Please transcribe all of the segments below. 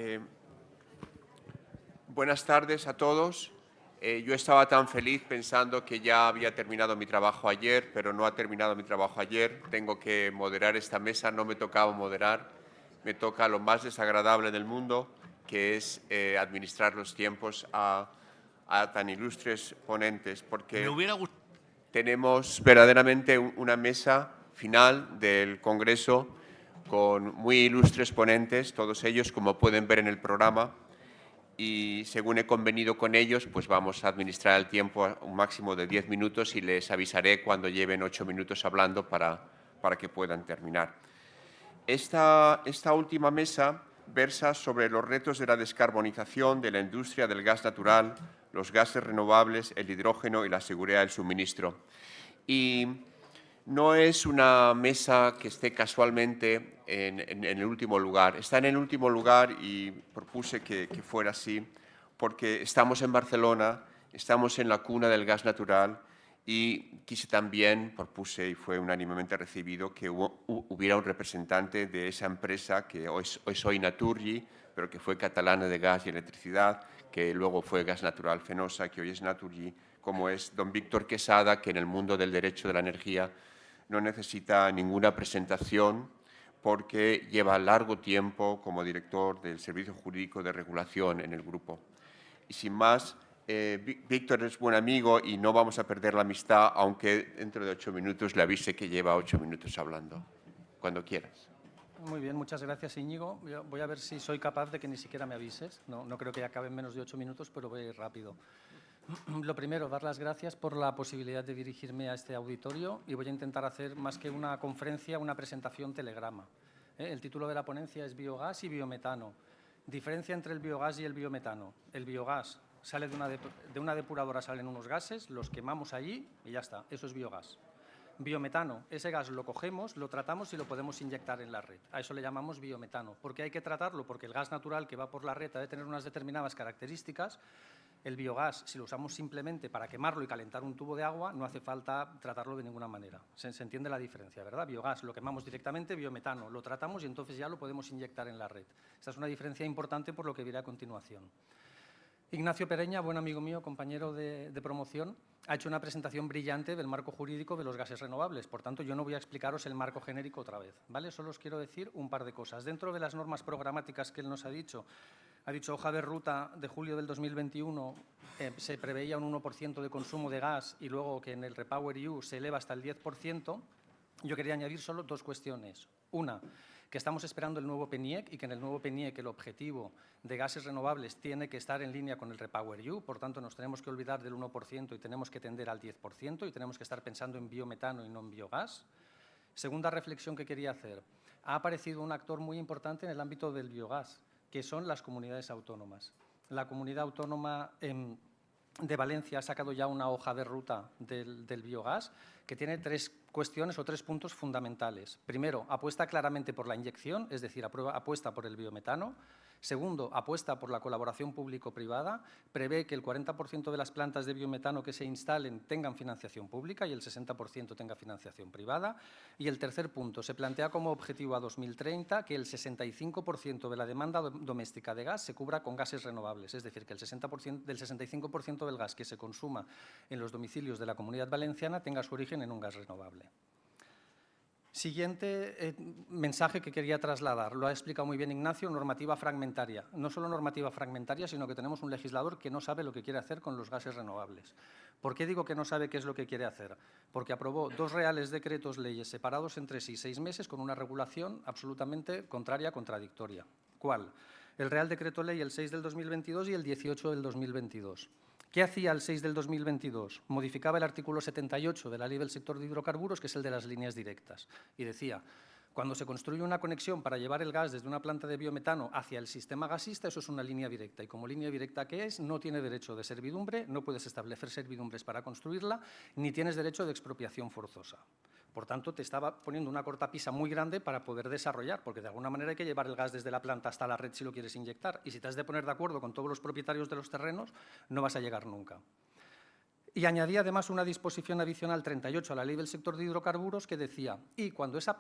Eh, Buenas tardes a todos. Yo estaba tan feliz pensando que ya había terminado mi trabajo ayer, pero no ha terminado mi trabajo ayer. Tengo que moderar esta mesa, no me tocaba moderar. Me toca lo más desagradable del mundo, que es administrar los tiempos a tan ilustres ponentes, porque tenemos verdaderamente una mesa final del Congreso con muy ilustres ponentes, todos ellos, como pueden ver en el programa, y según he convenido con ellos, pues vamos a administrar el tiempo a un máximo de 10 minutos y les avisaré cuando lleven 8 minutos hablando para que puedan terminar. Esta última mesa versa sobre los retos de la descarbonización de la industria del gas natural, los gases renovables, el hidrógeno y la seguridad del suministro. Y no es una mesa que esté casualmente en el último lugar. Está en el último lugar y propuse que fuera así porque estamos en Barcelona, estamos en la cuna del gas natural y quise también, propuse y fue unánimemente recibido, que hubiera un representante de esa empresa que hoy soy Naturgy, pero que fue catalana de gas y electricidad, que luego fue Gas Natural Fenosa, que hoy es Naturgy, como es don Víctor Quesada, que en el mundo del derecho de la energía no necesita ninguna presentación porque lleva largo tiempo como director del Servicio Jurídico de Regulación en el grupo. Y sin más, Víctor es buen amigo y no vamos a perder la amistad, aunque dentro de 8 minutos le avise que lleva 8 minutos hablando. Cuando quieras. Muy bien, muchas gracias, Íñigo. Voy a ver si soy capaz de que ni siquiera me avises. No creo que acabe en menos de 8 minutos, pero voy a ir rápido. Lo primero, dar las gracias por la posibilidad de dirigirme a este auditorio y voy a intentar hacer más que una conferencia, una presentación telegrama. El título de la ponencia es Biogás y biometano. Diferencia entre el biogás y el biometano. El biogás sale de una depuradora, salen unos gases, los quemamos allí y ya está, eso es biogás. Biometano, ese gas lo cogemos, lo tratamos y lo podemos inyectar en la red. A eso le llamamos biometano. ¿Por qué hay que tratarlo? Porque el gas natural que va por la red debe tener unas determinadas características. El biogás, si lo usamos simplemente para quemarlo y calentar un tubo de agua, no hace falta tratarlo de ninguna manera. Se entiende la diferencia, ¿verdad? Biogás lo quemamos directamente, biometano lo tratamos y entonces ya lo podemos inyectar en la red. Esta es una diferencia importante por lo que diré a continuación. Ignacio Pereña, buen amigo mío, compañero de promoción, ha hecho una presentación brillante del marco jurídico de los gases renovables. Por tanto, yo no voy a explicaros el marco genérico otra vez, ¿vale? Solo os quiero decir un par de cosas. Dentro de las normas programáticas que él nos ha dicho hoja de ruta de julio del 2021, se preveía un 1% de consumo de gas y luego que en el REPowerEU se eleva hasta el 10%. Yo quería añadir solo dos cuestiones. Una, que estamos esperando el nuevo PNIEC y que en el nuevo PNIEC el objetivo de gases renovables tiene que estar en línea con el REPowerEU, por tanto nos tenemos que olvidar del 1% y tenemos que tender al 10% y tenemos que estar pensando en biometano y no en biogás. Segunda reflexión que quería hacer. Ha aparecido un actor muy importante en el ámbito del biogás, que son las comunidades autónomas. La comunidad autónoma de Valencia ha sacado ya una hoja de ruta del biogás que tiene tres cuestiones o tres puntos fundamentales. Primero, apuesta claramente por la inyección, es decir, apuesta por el biometano. Segundo, apuesta por la colaboración público-privada, prevé que el 40% de las plantas de biometano que se instalen tengan financiación pública y el 60% tenga financiación privada. Y el tercer punto, se plantea como objetivo a 2030 que el 65% de la demanda doméstica de gas se cubra con gases renovables, es decir, que el 65% del gas que se consuma en los domicilios de la Comunidad Valenciana tenga su origen en un gas renovable. Siguiente mensaje que quería trasladar, lo ha explicado muy bien Ignacio, normativa fragmentaria. No solo normativa fragmentaria, sino que tenemos un legislador que no sabe lo que quiere hacer con los gases renovables. ¿Por qué digo que no sabe qué es lo que quiere hacer? Porque aprobó dos reales decretos leyes separados entre sí 6 meses con una regulación absolutamente contraria, contradictoria. ¿Cuál? El Real Decreto Ley el 6 del 2022 y el 18 del 2022. ¿Qué hacía el 6 del 2022? Modificaba el artículo 78 de la Ley del Sector de Hidrocarburos, que es el de las líneas directas, y decía, cuando se construye una conexión para llevar el gas desde una planta de biometano hacia el sistema gasista, eso es una línea directa, y como línea directa que es, no tiene derecho de servidumbre, no puedes establecer servidumbres para construirla, ni tienes derecho de expropiación forzosa. Por tanto, te estaba poniendo una cortapisa muy grande para poder desarrollar, porque de alguna manera hay que llevar el gas desde la planta hasta la red si lo quieres inyectar. Y si te has de poner de acuerdo con todos los propietarios de los terrenos, no vas a llegar nunca. Y añadía además una disposición adicional 38 a la Ley del Sector de Hidrocarburos que decía, y cuando esa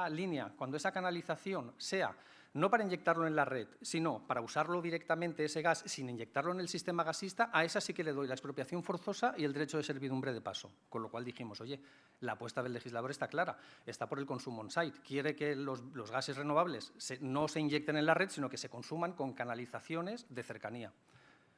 línea, cuando esa canalización sea no para inyectarlo en la red, sino para usarlo directamente ese gas sin inyectarlo en el sistema gasista, a esa sí que le doy la expropiación forzosa y el derecho de servidumbre de paso. Con lo cual dijimos, oye, la apuesta del legislador está clara, está por el consumo on-site, quiere que los gases renovables no se inyecten en la red, sino que se consuman con canalizaciones de cercanía.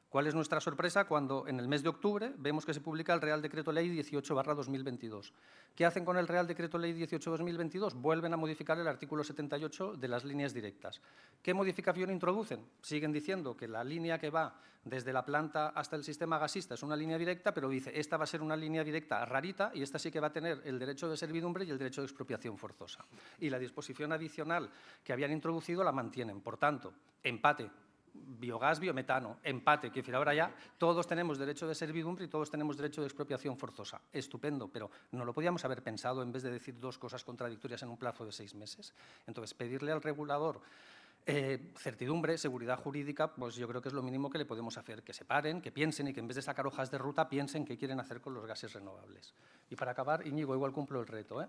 ¿Cuál es nuestra sorpresa cuando en el mes de octubre vemos que se publica el Real Decreto Ley 18/2022? ¿Qué hacen con el Real Decreto Ley 18/2022? Vuelven a modificar el artículo 78 de las líneas directas. ¿Qué modificación introducen? Siguen diciendo que la línea que va desde la planta hasta el sistema gasista es una línea directa, pero dice, esta va a ser una línea directa rarita y esta sí que va a tener el derecho de servidumbre y el derecho de expropiación forzosa. Y la disposición adicional que habían introducido la mantienen. Por tanto, empate. Biogás, biometano, empate, que decir, ahora ya todos tenemos derecho de servidumbre y todos tenemos derecho de expropiación forzosa. Estupendo, pero ¿no lo podíamos haber pensado en vez de decir dos cosas contradictorias en un plazo de 6 meses? Entonces, pedirle al regulador certidumbre, seguridad jurídica, pues yo creo que es lo mínimo que le podemos hacer, que se paren, que piensen y que en vez de sacar hojas de ruta piensen qué quieren hacer con los gases renovables. Y para acabar, Íñigo, igual cumplo el reto,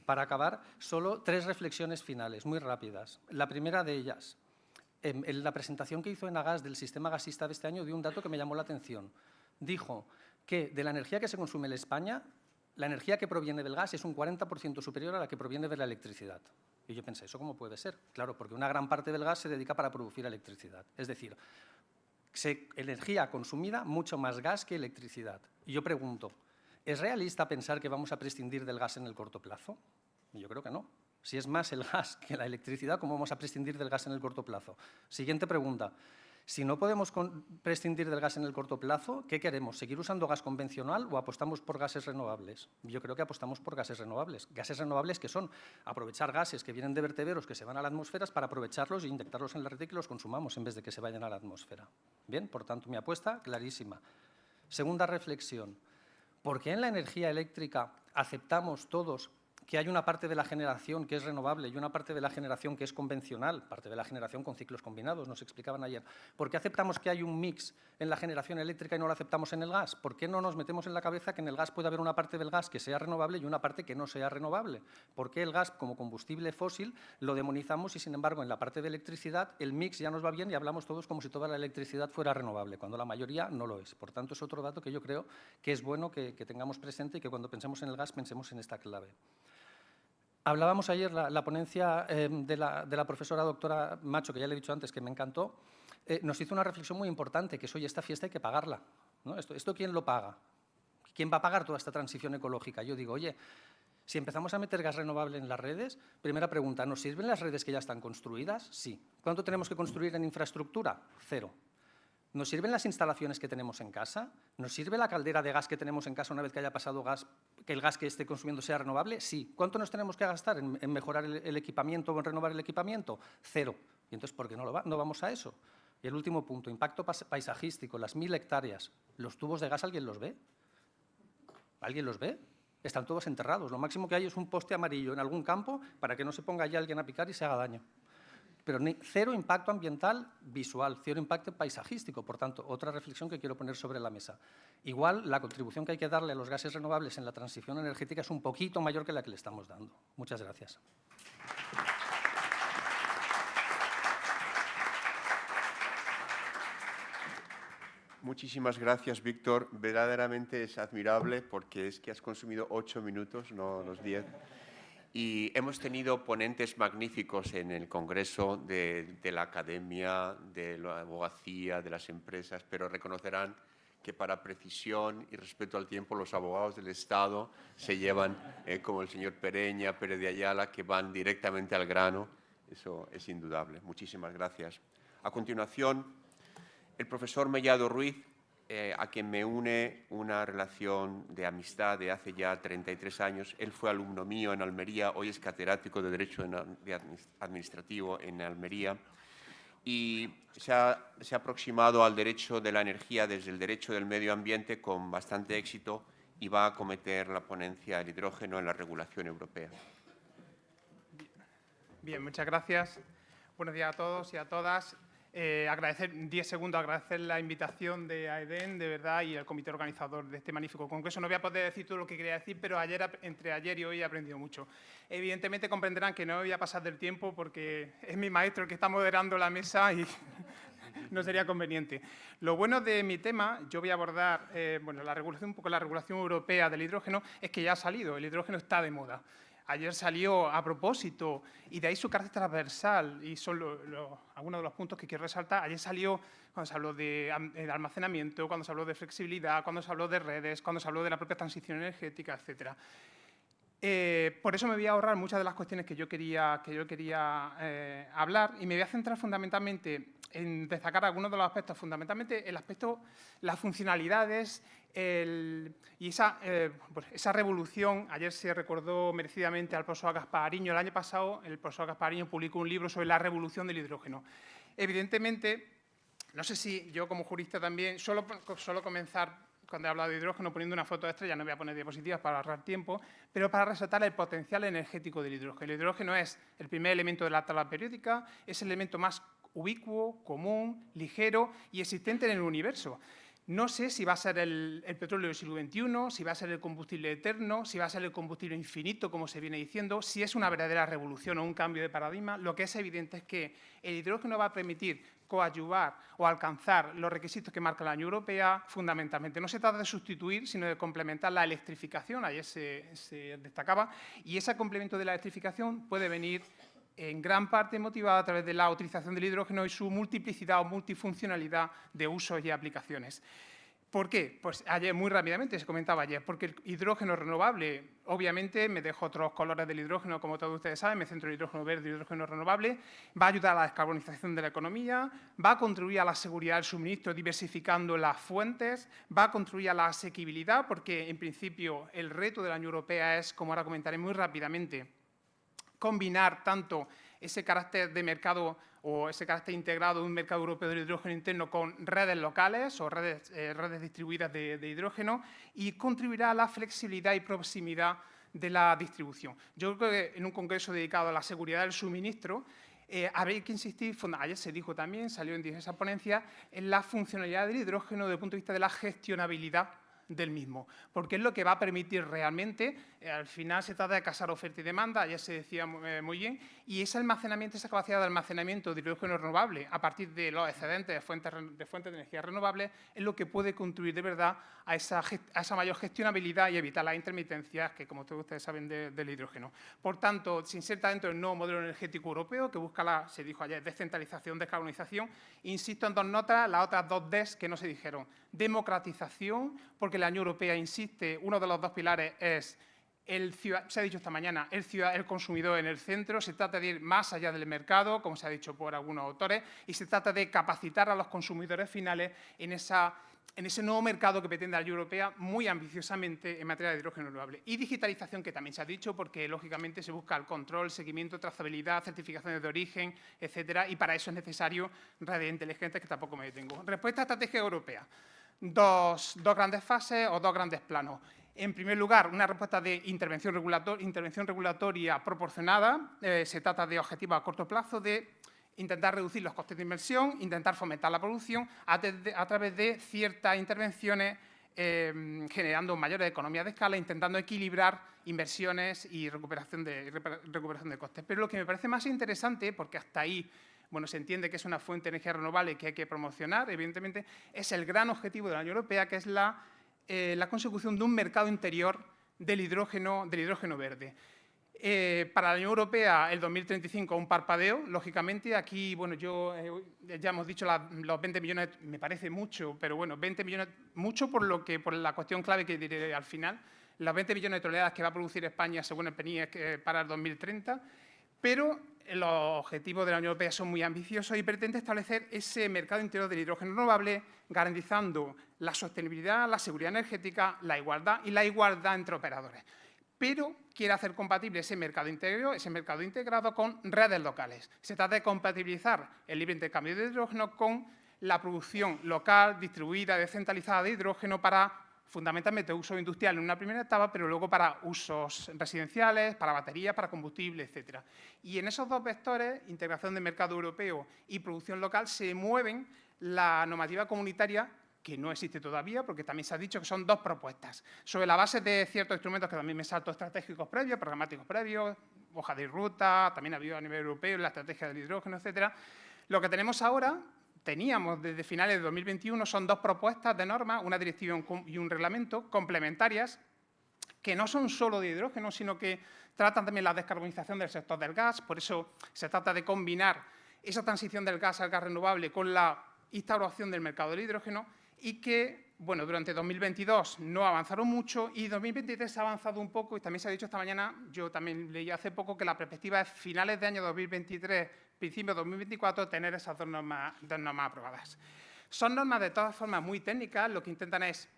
Para acabar, solo 3 reflexiones finales, muy rápidas. La primera de ellas, en la presentación que hizo Enagas del sistema gasista de este año dio un dato que me llamó la atención. Dijo que de la energía que se consume en España, la energía que proviene del gas es un 40% superior a la que proviene de la electricidad. Y yo pensé, ¿eso cómo puede ser? Claro, porque una gran parte del gas se dedica para producir electricidad. Es decir, energía consumida, mucho más gas que electricidad. Y yo pregunto, ¿es realista pensar que vamos a prescindir del gas en el corto plazo? Yo creo que no. Si es más el gas que la electricidad, ¿cómo vamos a prescindir del gas en el corto plazo? Siguiente pregunta. Si no podemos prescindir del gas en el corto plazo, ¿qué queremos? ¿Seguir usando gas convencional o apostamos por gases renovables? Yo creo que apostamos por gases renovables. Gases renovables que son aprovechar gases que vienen de vertederos que se van a la atmósfera para aprovecharlos e inyectarlos en la red y que los consumamos en vez de que se vayan a la atmósfera. Bien, por tanto, mi apuesta clarísima. Segunda reflexión. ¿Por qué en la energía eléctrica aceptamos todos que hay una parte de la generación que es renovable y una parte de la generación que es convencional, parte de la generación con ciclos combinados, nos explicaban ayer? ¿Por qué aceptamos que hay un mix en la generación eléctrica y no lo aceptamos en el gas? ¿Por qué no nos metemos en la cabeza que en el gas puede haber una parte del gas que sea renovable y una parte que no sea renovable? ¿Por qué el gas como combustible fósil lo demonizamos y, sin embargo, en la parte de electricidad el mix ya nos va bien y hablamos todos como si toda la electricidad fuera renovable, cuando la mayoría no lo es? Por tanto, es otro dato que yo creo que es bueno que tengamos presente y que cuando pensemos en el gas pensemos en esta clave. Hablábamos ayer, la ponencia de la profesora doctora Macho, que ya le he dicho antes que me encantó, nos hizo una reflexión muy importante, que es, oye, esta fiesta hay que pagarla, ¿no? ¿Esto quién lo paga? ¿Quién va a pagar toda esta transición ecológica? Yo digo, oye, si empezamos a meter gas renovable en las redes, primera pregunta, ¿nos sirven las redes que ya están construidas? Sí. ¿Cuánto tenemos que construir en infraestructura? 0. ¿Nos sirven las instalaciones que tenemos en casa? ¿Nos sirve la caldera de gas que tenemos en casa una vez que haya pasado gas, que el gas que esté consumiendo sea renovable? Sí. ¿Cuánto nos tenemos que gastar en mejorar el equipamiento o en renovar el equipamiento? 0. ¿Y entonces por qué no vamos a eso? Y el último punto, impacto paisajístico, las 1000 hectáreas. ¿Los tubos de gas alguien los ve? ¿Alguien los ve? Están todos enterrados. Lo máximo que hay es un poste amarillo en algún campo para que no se ponga allí alguien a picar y se haga daño. Pero 0 impacto ambiental visual, 0 impacto paisajístico. Por tanto, otra reflexión que quiero poner sobre la mesa. Igual, la contribución que hay que darle a los gases renovables en la transición energética es un poquito mayor que la que le estamos dando. Muchas gracias. Muchísimas gracias, Víctor. Verdaderamente es admirable porque es que has consumido 8 minutos, no los 10. Y hemos tenido ponentes magníficos en el Congreso de la Academia, de la abogacía, de las empresas, pero reconocerán que para precisión y respeto al tiempo los abogados del Estado se llevan, como el señor Pereña, Pérez de Ayala, que van directamente al grano. Eso es indudable. Muchísimas gracias. A continuación, el profesor Mellado Ruiz, a quien me une una relación de amistad de hace ya 33 años. Él fue alumno mío en Almería, hoy es catedrático de Derecho Administrativo en Almería y se ha aproximado al derecho de la energía desde el derecho del medio ambiente con bastante éxito y va a acometer la ponencia del hidrógeno en la regulación europea. Bien, muchas gracias. Buenos días a todos y a todas. agradecer 10 segundos, agradecer la invitación de AEDEN, de verdad, y al comité organizador de este magnífico congreso. No voy a poder decir todo lo que quería decir, pero entre ayer y hoy he aprendido mucho. Evidentemente comprenderán que no voy a pasar del tiempo porque es mi maestro el que está moderando la mesa y no sería conveniente. Lo bueno de mi tema, yo voy a abordar bueno, la regulación europea del hidrógeno, es que ya ha salido, el hidrógeno está de moda. Ayer salió a propósito, y de ahí su carácter transversal, y son algunos de los puntos que quiero resaltar. Ayer salió cuando se habló de almacenamiento, cuando se habló de flexibilidad, cuando se habló de redes, cuando se habló de la propia transición energética, etcétera. Por eso me voy a ahorrar muchas de las cuestiones que yo quería hablar, y me voy a centrar fundamentalmente en destacar algunos de los aspectos, fundamentalmente el aspecto, las funcionalidades y esa revolución. Ayer se recordó merecidamente al profesor Gaspariño. El año pasado el profesor Gaspariño publicó un libro sobre la revolución del hidrógeno. Evidentemente, no sé si yo como jurista también, solo comenzar cuando he hablado de hidrógeno poniendo una foto de estrella, no voy a poner diapositivas para ahorrar tiempo, pero para resaltar el potencial energético del hidrógeno. El hidrógeno es el primer elemento de la tabla periódica, es el elemento más ubicuo, común, ligero y existente en el universo. No sé si va a ser el petróleo del siglo XXI, si va a ser el combustible eterno, si va a ser el combustible infinito, como se viene diciendo, si es una verdadera revolución o un cambio de paradigma. Lo que es evidente es que el hidrógeno va a permitir coadyuvar o alcanzar los requisitos que marca la Unión Europea fundamentalmente. No se trata de sustituir, sino de complementar la electrificación, ayer se destacaba, y ese complemento de la electrificación puede venir en gran parte motivado a través de la utilización del hidrógeno y su multiplicidad o multifuncionalidad de usos y aplicaciones. ¿Por qué? Pues ayer, muy rápidamente, se comentaba ayer, porque el hidrógeno renovable, obviamente, me dejo otros colores del hidrógeno, como todos ustedes saben, me centro en el hidrógeno verde y el hidrógeno renovable, va a ayudar a la descarbonización de la economía, va a contribuir a la seguridad del suministro diversificando las fuentes, va a contribuir a la asequibilidad, porque, en principio, el reto de la Unión Europea es, como ahora comentaré muy rápidamente, combinar tanto ese carácter de mercado o ese carácter integrado de un mercado europeo del hidrógeno interno con redes locales o redes distribuidas de hidrógeno, y contribuirá a la flexibilidad y proximidad de la distribución. Yo creo que en un congreso dedicado a la seguridad del suministro habría que insistir, ayer se dijo también, salió en esa ponencia, en la funcionalidad del hidrógeno desde el punto de vista de la gestionabilidad del mismo, porque es lo que va a permitir realmente, al final se trata de casar oferta y demanda, ya se decía muy bien, y ese almacenamiento, esa capacidad de almacenamiento de hidrógeno renovable a partir de los excedentes de fuentes de energía renovables es lo que puede contribuir de verdad a esa mayor gestionabilidad y evitar las intermitencias que, como todos ustedes saben, del hidrógeno. Por tanto, se inserta dentro del nuevo modelo energético europeo que busca se dijo ayer, descentralización, descarbonización. Insisto en dos notas, las otras dos Ds que no se dijeron. Democratización, porque la Unión Europea insiste, uno de los dos pilares es se ha dicho esta mañana, el consumidor en el centro. Se trata de ir más allá del mercado, como se ha dicho por algunos autores, y se trata de capacitar a los consumidores finales en ese nuevo mercado que pretende la Unión Europea muy ambiciosamente en materia de hidrógeno renovable. Y digitalización, que también se ha dicho, porque lógicamente se busca el control, seguimiento, trazabilidad, certificaciones de origen, etcétera, y para eso es necesario redes inteligentes, que tampoco me detengo. Respuesta a la estrategia europea. Dos grandes fases o dos grandes planos. En primer lugar, una respuesta de intervención regulatoria proporcionada. Se trata de objetivos a corto plazo de intentar reducir los costes de inversión, intentar fomentar la producción a través de ciertas intervenciones generando mayores economías de escala, intentando equilibrar inversiones y recuperación de costes. Pero lo que me parece más interesante, porque hasta ahí se entiende que es una fuente de energía renovable que hay que promocionar, evidentemente, es el gran objetivo de la Unión Europea, que es la consecución de un mercado interior del hidrógeno verde. Para la Unión Europea, el 2035, un parpadeo, lógicamente. Aquí, ya hemos dicho los 20 millones, me parece mucho, pero 20 millones, mucho por la cuestión clave que diré al final. Los 20 millones de toneladas que va a producir España, según el PNI, para el 2030, pero los objetivos de la Unión Europea son muy ambiciosos y pretende establecer ese mercado interior del hidrógeno renovable, garantizando la sostenibilidad, la seguridad energética, la igualdad entre operadores. Pero quiere hacer compatible ese mercado integrado con redes locales. Se trata de compatibilizar el libre intercambio de hidrógeno con la producción local, distribuida, descentralizada de hidrógeno para fundamentalmente uso industrial en una primera etapa, pero luego para usos residenciales, para baterías, para combustible, etcétera. Y en esos dos vectores, integración de mercado europeo y producción local, se mueven la normativa comunitaria, que no existe todavía, porque también se ha dicho que son dos propuestas, sobre la base de ciertos instrumentos que también me salto estratégicos previos, programáticos previos, hoja de ruta, también ha habido a nivel europeo la estrategia del hidrógeno, etcétera. Lo que tenemos ahora, teníamos desde finales de 2021, son dos propuestas de norma, una directiva y un reglamento, complementarias, que no son solo de hidrógeno, sino que tratan también la descarbonización del sector del gas. Por eso se trata de combinar esa transición del gas al gas renovable con la instauración del mercado del hidrógeno y que, bueno, durante 2022 no avanzaron mucho y 2023 ha avanzado un poco y también se ha dicho esta mañana, yo también leí hace poco que la perspectiva es finales de año 2023, principios de 2024, tener esas dos normas aprobadas. Son normas de todas formas muy técnicas, lo que intentan es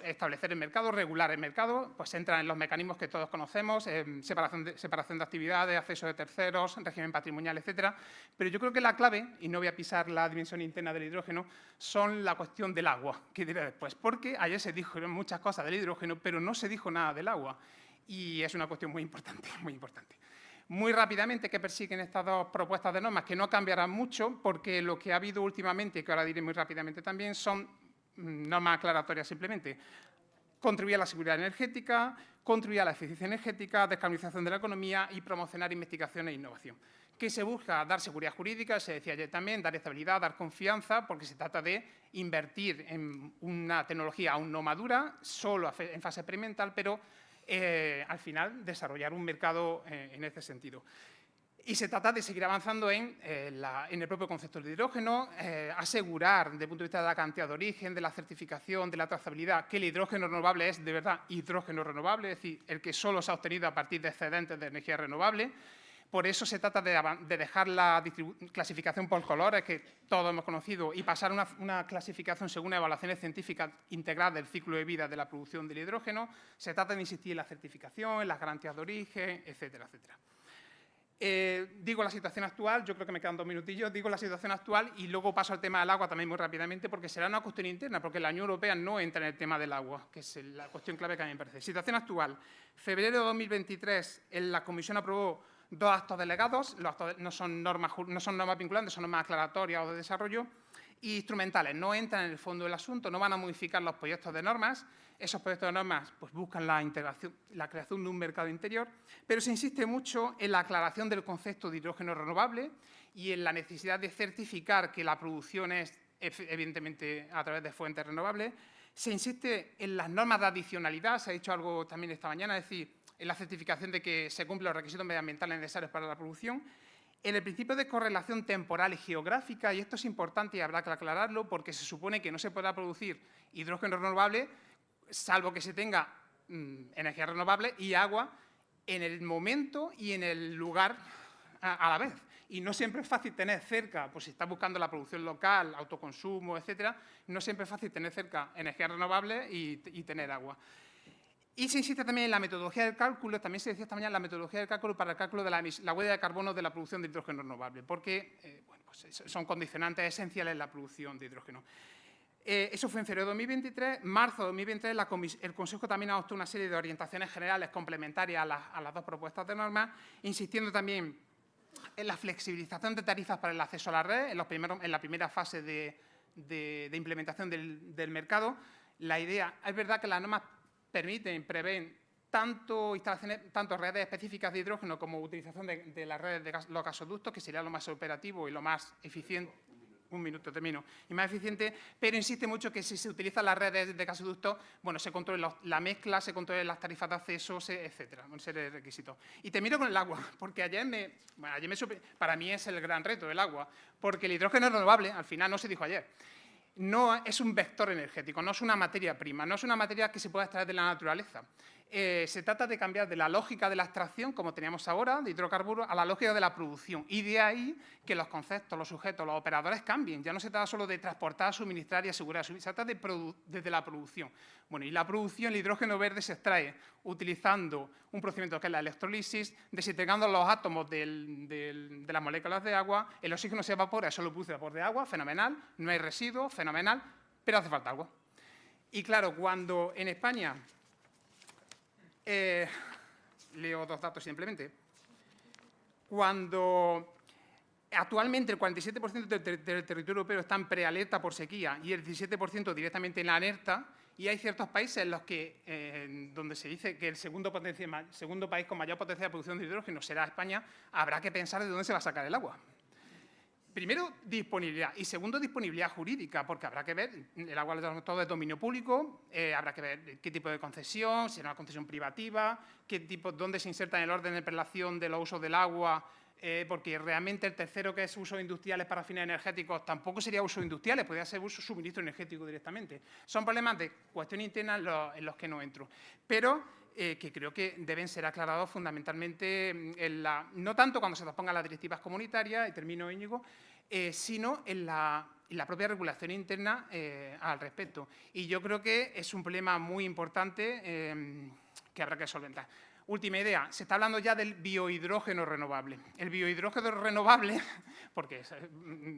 establecer el mercado, regular el mercado, pues entran en los mecanismos que todos conocemos, separación de actividades, acceso de terceros, régimen patrimonial, etcétera. Pero yo creo que la clave, y no voy a pisar la dimensión interna del hidrógeno, son la cuestión del agua, que diré después. Porque ayer se dijeron muchas cosas del hidrógeno, pero no se dijo nada del agua. Y es una cuestión muy importante, muy importante. Muy rápidamente, ¿qué persiguen estas dos propuestas de normas? Que no cambiarán mucho, porque lo que ha habido últimamente, que ahora diré muy rápidamente también, son normas aclaratorias simplemente. Contribuir a la seguridad energética, contribuir a la eficiencia energética, descarbonización de la economía y promocionar investigación e innovación. ¿Qué se busca? Dar seguridad jurídica, se decía ayer también, dar estabilidad, dar confianza, porque se trata de invertir en una tecnología aún no madura, solo en fase experimental, pero al final desarrollar un mercado en este sentido. Y se trata de seguir avanzando en el propio concepto del hidrógeno, asegurar, desde el punto de vista de la cantidad de origen, de la certificación, de la trazabilidad, que el hidrógeno renovable es de verdad hidrógeno renovable, es decir, el que solo se ha obtenido a partir de excedentes de energía renovable. Por eso se trata de dejar la clasificación por colores, que todos hemos conocido, y pasar a una clasificación según evaluaciones científicas integradas del ciclo de vida de la producción del hidrógeno. Se trata de insistir en la certificación, en las garantías de origen, etcétera, etcétera. Digo la situación actual, yo creo que me quedan 2 minutillos, digo la situación actual y luego paso al tema del agua también muy rápidamente porque será una cuestión interna, porque la Unión Europea no entra en el tema del agua, que es la cuestión clave que a mí me parece. Situación actual, febrero de 2023 la Comisión aprobó 2 actos delegados, los actos no son normas vinculantes, son normas aclaratorias o de desarrollo, y instrumentales, no entran en el fondo del asunto, no van a modificar los proyectos de normas. Esos proyectos de normas pues, buscan la creación de un mercado interior, pero se insiste mucho en la aclaración del concepto de hidrógeno renovable y en la necesidad de certificar que la producción es, evidentemente, a través de fuentes renovables. Se insiste en las normas de adicionalidad, se ha dicho algo también esta mañana, es decir, en la certificación de que se cumplen los requisitos medioambientales necesarios para la producción. En el principio de correlación temporal y geográfica, y esto es importante y habrá que aclararlo, porque se supone que no se podrá producir hidrógeno renovable, salvo que se tenga energía renovable y agua en el momento y en el lugar a la vez. Y no siempre es fácil tener cerca, pues si estás buscando la producción local, autoconsumo, etcétera, no siempre es fácil tener cerca energía renovable y tener agua. Y se insiste también en la metodología del cálculo, también se decía esta mañana la metodología del cálculo para el cálculo de la huella de carbono de la producción de hidrógeno renovable, porque bueno, pues son condicionantes esenciales en la producción de hidrógeno. Eso fue en febrero de 2023. Marzo de 2023 el Consejo también adoptó una serie de orientaciones generales complementarias a las 2 propuestas de norma, insistiendo también en la flexibilización de tarifas para el acceso a la red en la primera fase de implementación del mercado. La idea, es verdad que las normas prevén tanto redes específicas de hidrógeno como utilización de las redes de los gasoductos, que sería lo más operativo y lo más eficiente. Un minuto, termino. Y más eficiente, pero insiste mucho que si se utilizan las redes de gasoductos, bueno, se controle la mezcla, se controlen las tarifas de acceso, etcétera, una serie de requisitos. Y termino con el agua, porque para mí es el gran reto el agua, porque el hidrógeno renovable, al final no se dijo ayer, no es un vector energético, no es una materia prima, no es una materia que se pueda extraer de la naturaleza. Se trata de cambiar de la lógica de la extracción, como teníamos ahora, de hidrocarburos, a la lógica de la producción. Y de ahí que los conceptos, los sujetos, los operadores cambien. Ya no se trata solo de transportar, suministrar y asegurar, se trata desde la producción. Bueno, y la producción, el hidrógeno verde se extrae utilizando un procedimiento que es la electrolisis, desintegrando los átomos de las moléculas de agua, el oxígeno se evapora, eso lo produce vapor de agua, fenomenal, no hay residuos, fenomenal, pero hace falta agua. Y claro, cuando en España, leo dos datos simplemente, cuando actualmente el 47% del territorio europeo está en prealerta por sequía y el 17% directamente en la alerta, y hay ciertos países en los que, donde se dice que el segundo país con mayor potencial de producción de hidrógeno será España, habrá que pensar de dónde se va a sacar el agua. Primero, disponibilidad. Y segundo, disponibilidad jurídica, porque habrá que ver, el agua todo es dominio público, habrá que ver qué tipo de concesión, si es una concesión privativa, dónde se inserta en el orden de prelación de los usos del agua, porque realmente el tercero, que es usos industriales para fines energéticos, tampoco sería usos industriales, podría ser uso suministro energético directamente. Son problemas de cuestión interna en los que no entro. Pero que creo que deben ser aclarados fundamentalmente, no tanto cuando se nos pongan las directivas comunitarias, y termino, Íñigo, sino en la propia regulación interna al respecto. Y yo creo que es un problema muy importante que habrá que solventar. Última idea, se está hablando ya del biohidrógeno renovable. El biohidrógeno renovable, porque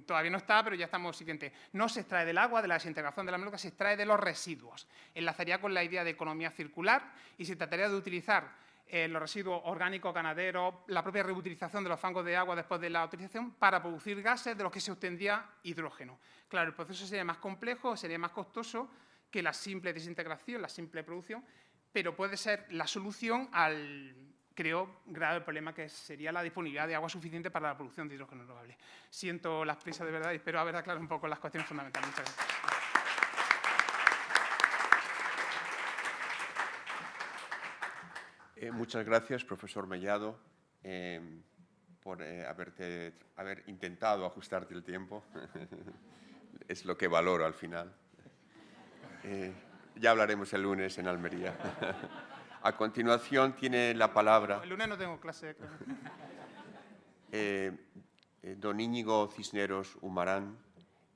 todavía no está, pero ya estamos siguiente, no se extrae del agua, de la desintegración de la meluca, se extrae de los residuos. Enlazaría con la idea de economía circular y se trataría de utilizar los residuos orgánicos ganaderos, la propia reutilización de los fangos de agua después de la utilización para producir gases de los que se obtendría hidrógeno. Claro, el proceso sería más complejo, sería más costoso que la simple desintegración, la simple producción, pero puede ser la solución al, creo, grave problema que sería la disponibilidad de agua suficiente para la producción de hidrógeno renovable. Siento las prisas de verdad y espero haber aclarado un poco las cuestiones fundamentales. Muchas gracias. Muchas gracias, profesor Mellado, por haber intentado ajustarte el tiempo. Es lo que valoro al final. Ya hablaremos el lunes en Almería. A continuación tiene la palabra El lunes no tengo clase. don Íñigo Cisneros Humarán,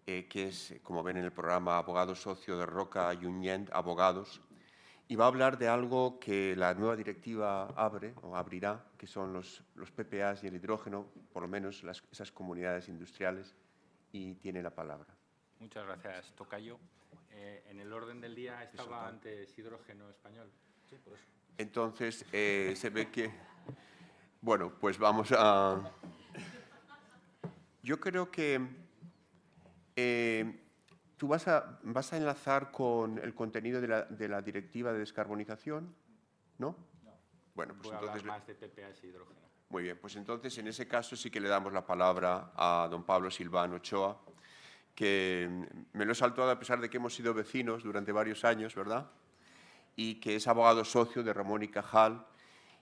que es, como ven en el programa, abogado socio de Roca Junyent Abogados, y va a hablar de algo que la nueva directiva abrirá, que son los PPAs y el hidrógeno, por lo menos esas comunidades industriales, y tiene la palabra. Muchas gracias, tocayo. En el orden del día estaba antes hidrógeno español. Sí, por eso. Entonces, se ve que... Bueno, pues vamos a... Yo creo que tú vas a enlazar con el contenido de la directiva de descarbonización, ¿no? No. Bueno, pues Voy a entonces... hablar más de PPAs y hidrógeno. Muy bien, pues entonces en ese caso sí que le damos la palabra a don Pablo Silván Ochoa, que me lo he saltado a pesar de que hemos sido vecinos durante varios años, ¿verdad? Y que es abogado socio de Ramón y Cajal,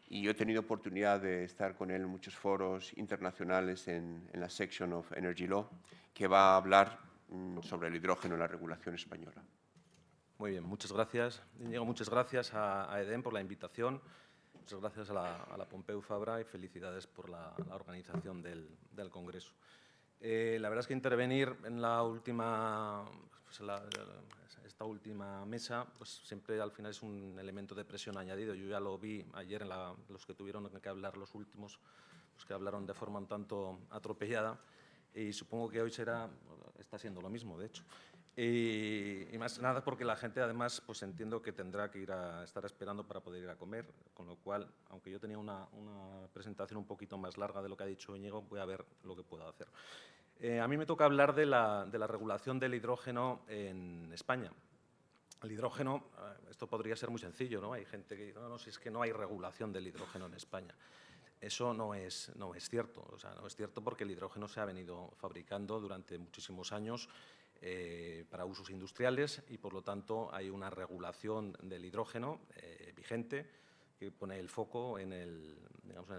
y yo he tenido oportunidad de estar con él en muchos foros internacionales en la Section of Energy Law, que va a hablar sobre el hidrógeno en la regulación española. Muy bien, muchas gracias. Íñigo, muchas gracias a EDEN por la invitación, muchas gracias a la Pompeu Fabra y felicidades por la organización del Congreso. La verdad es que intervenir en la última, esta última mesa, pues siempre al final es un elemento de presión añadido. Yo ya lo vi ayer en los que tuvieron que hablar los últimos, pues que hablaron de forma un tanto atropellada, y supongo que hoy está siendo lo mismo, de hecho. Y más nada porque la gente, además, pues entiendo que tendrá que estar esperando para poder ir a comer, con lo cual, aunque yo tenía una presentación un poquito más larga de lo que ha dicho Íñigo, voy a ver lo que puedo hacer. A mí me toca hablar de la regulación del hidrógeno en España. El hidrógeno, esto podría ser muy sencillo, ¿no? Hay gente que dice, no, si es que no hay regulación del hidrógeno en España. Eso no es cierto. O sea, no es cierto porque el hidrógeno se ha venido fabricando durante muchísimos años para usos industriales y, por lo tanto, hay una regulación del hidrógeno vigente que pone el foco en el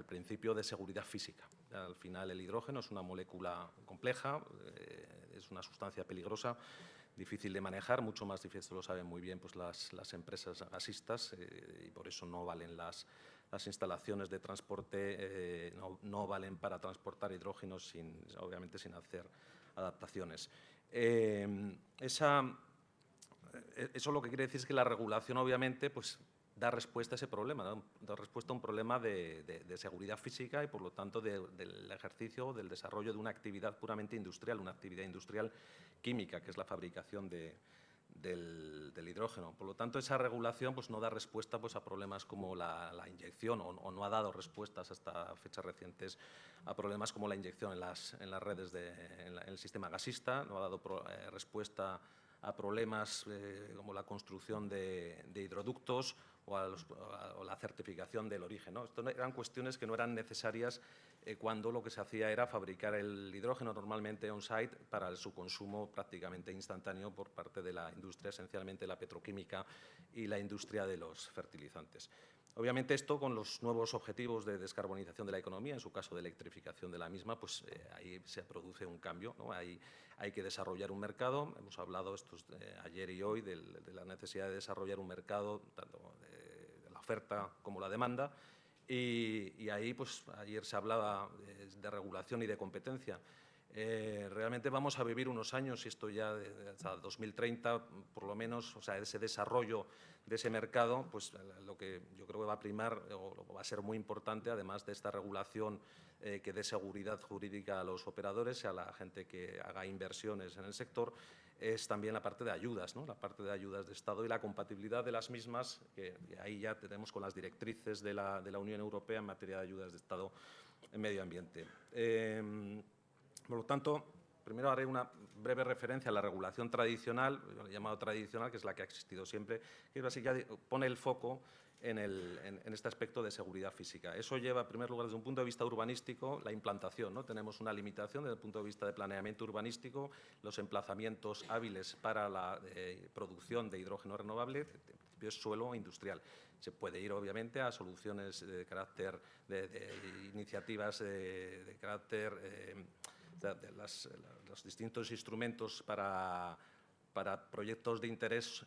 principio de seguridad física. Al final, el hidrógeno es una molécula compleja, es una sustancia peligrosa, difícil de manejar, mucho más difícil, esto lo saben muy bien pues, las empresas gasistas, y por eso no valen las instalaciones de transporte, no valen para transportar hidrógeno, obviamente sin hacer adaptaciones. Eso lo que quiere decir es que la regulación, obviamente, pues, da respuesta a ese problema, da respuesta a un problema de seguridad física y, por lo tanto, del ejercicio, del desarrollo de una actividad puramente industrial, una actividad industrial química, que es la fabricación de del hidrógeno. Por lo tanto, esa regulación pues, no da respuesta pues, a problemas como la inyección o no ha dado respuestas hasta fechas recientes a problemas como la inyección en las redes, en el sistema gasista, no ha dado respuesta a problemas como la construcción de hidroductos o la certificación del origen, ¿no? Esto eran cuestiones que no eran necesarias cuando lo que se hacía era fabricar el hidrógeno normalmente on-site para su consumo prácticamente instantáneo por parte de la industria, esencialmente la petroquímica y la industria de los fertilizantes. Obviamente esto con los nuevos objetivos de descarbonización de la economía, en su caso de electrificación de la misma, pues ahí se produce un cambio, ¿no? Hay que desarrollar un mercado. Hemos hablado ayer y hoy de la necesidad de desarrollar un mercado, tanto de la oferta como la demanda. Y ahí, pues ayer se hablaba de regulación y de competencia. Realmente vamos a vivir unos años, y esto ya hasta 2030, por lo menos, o sea, ese desarrollo de ese mercado, pues lo que yo creo que va a primar o va a ser muy importante, además de esta regulación que dé seguridad jurídica a los operadores y a la gente que haga inversiones en el sector, es también la parte de ayudas, ¿no? La parte de ayudas de Estado y la compatibilidad de las mismas, que ahí ya tenemos con las directrices de la Unión Europea en materia de ayudas de Estado en medio ambiente. Por lo tanto, primero haré una breve referencia a la regulación tradicional, yo la he llamado tradicional, que es la que ha existido siempre, que básicamente pone el foco en este aspecto de seguridad física. Eso lleva, en primer lugar, desde un punto de vista urbanístico, la implantación, ¿no? Tenemos una limitación desde el punto de vista de planeamiento urbanístico, los emplazamientos hábiles para la producción de hidrógeno renovable, es suelo industrial. Se puede ir, obviamente, a soluciones de carácter, de iniciativas de carácter de los distintos instrumentos para proyectos de interés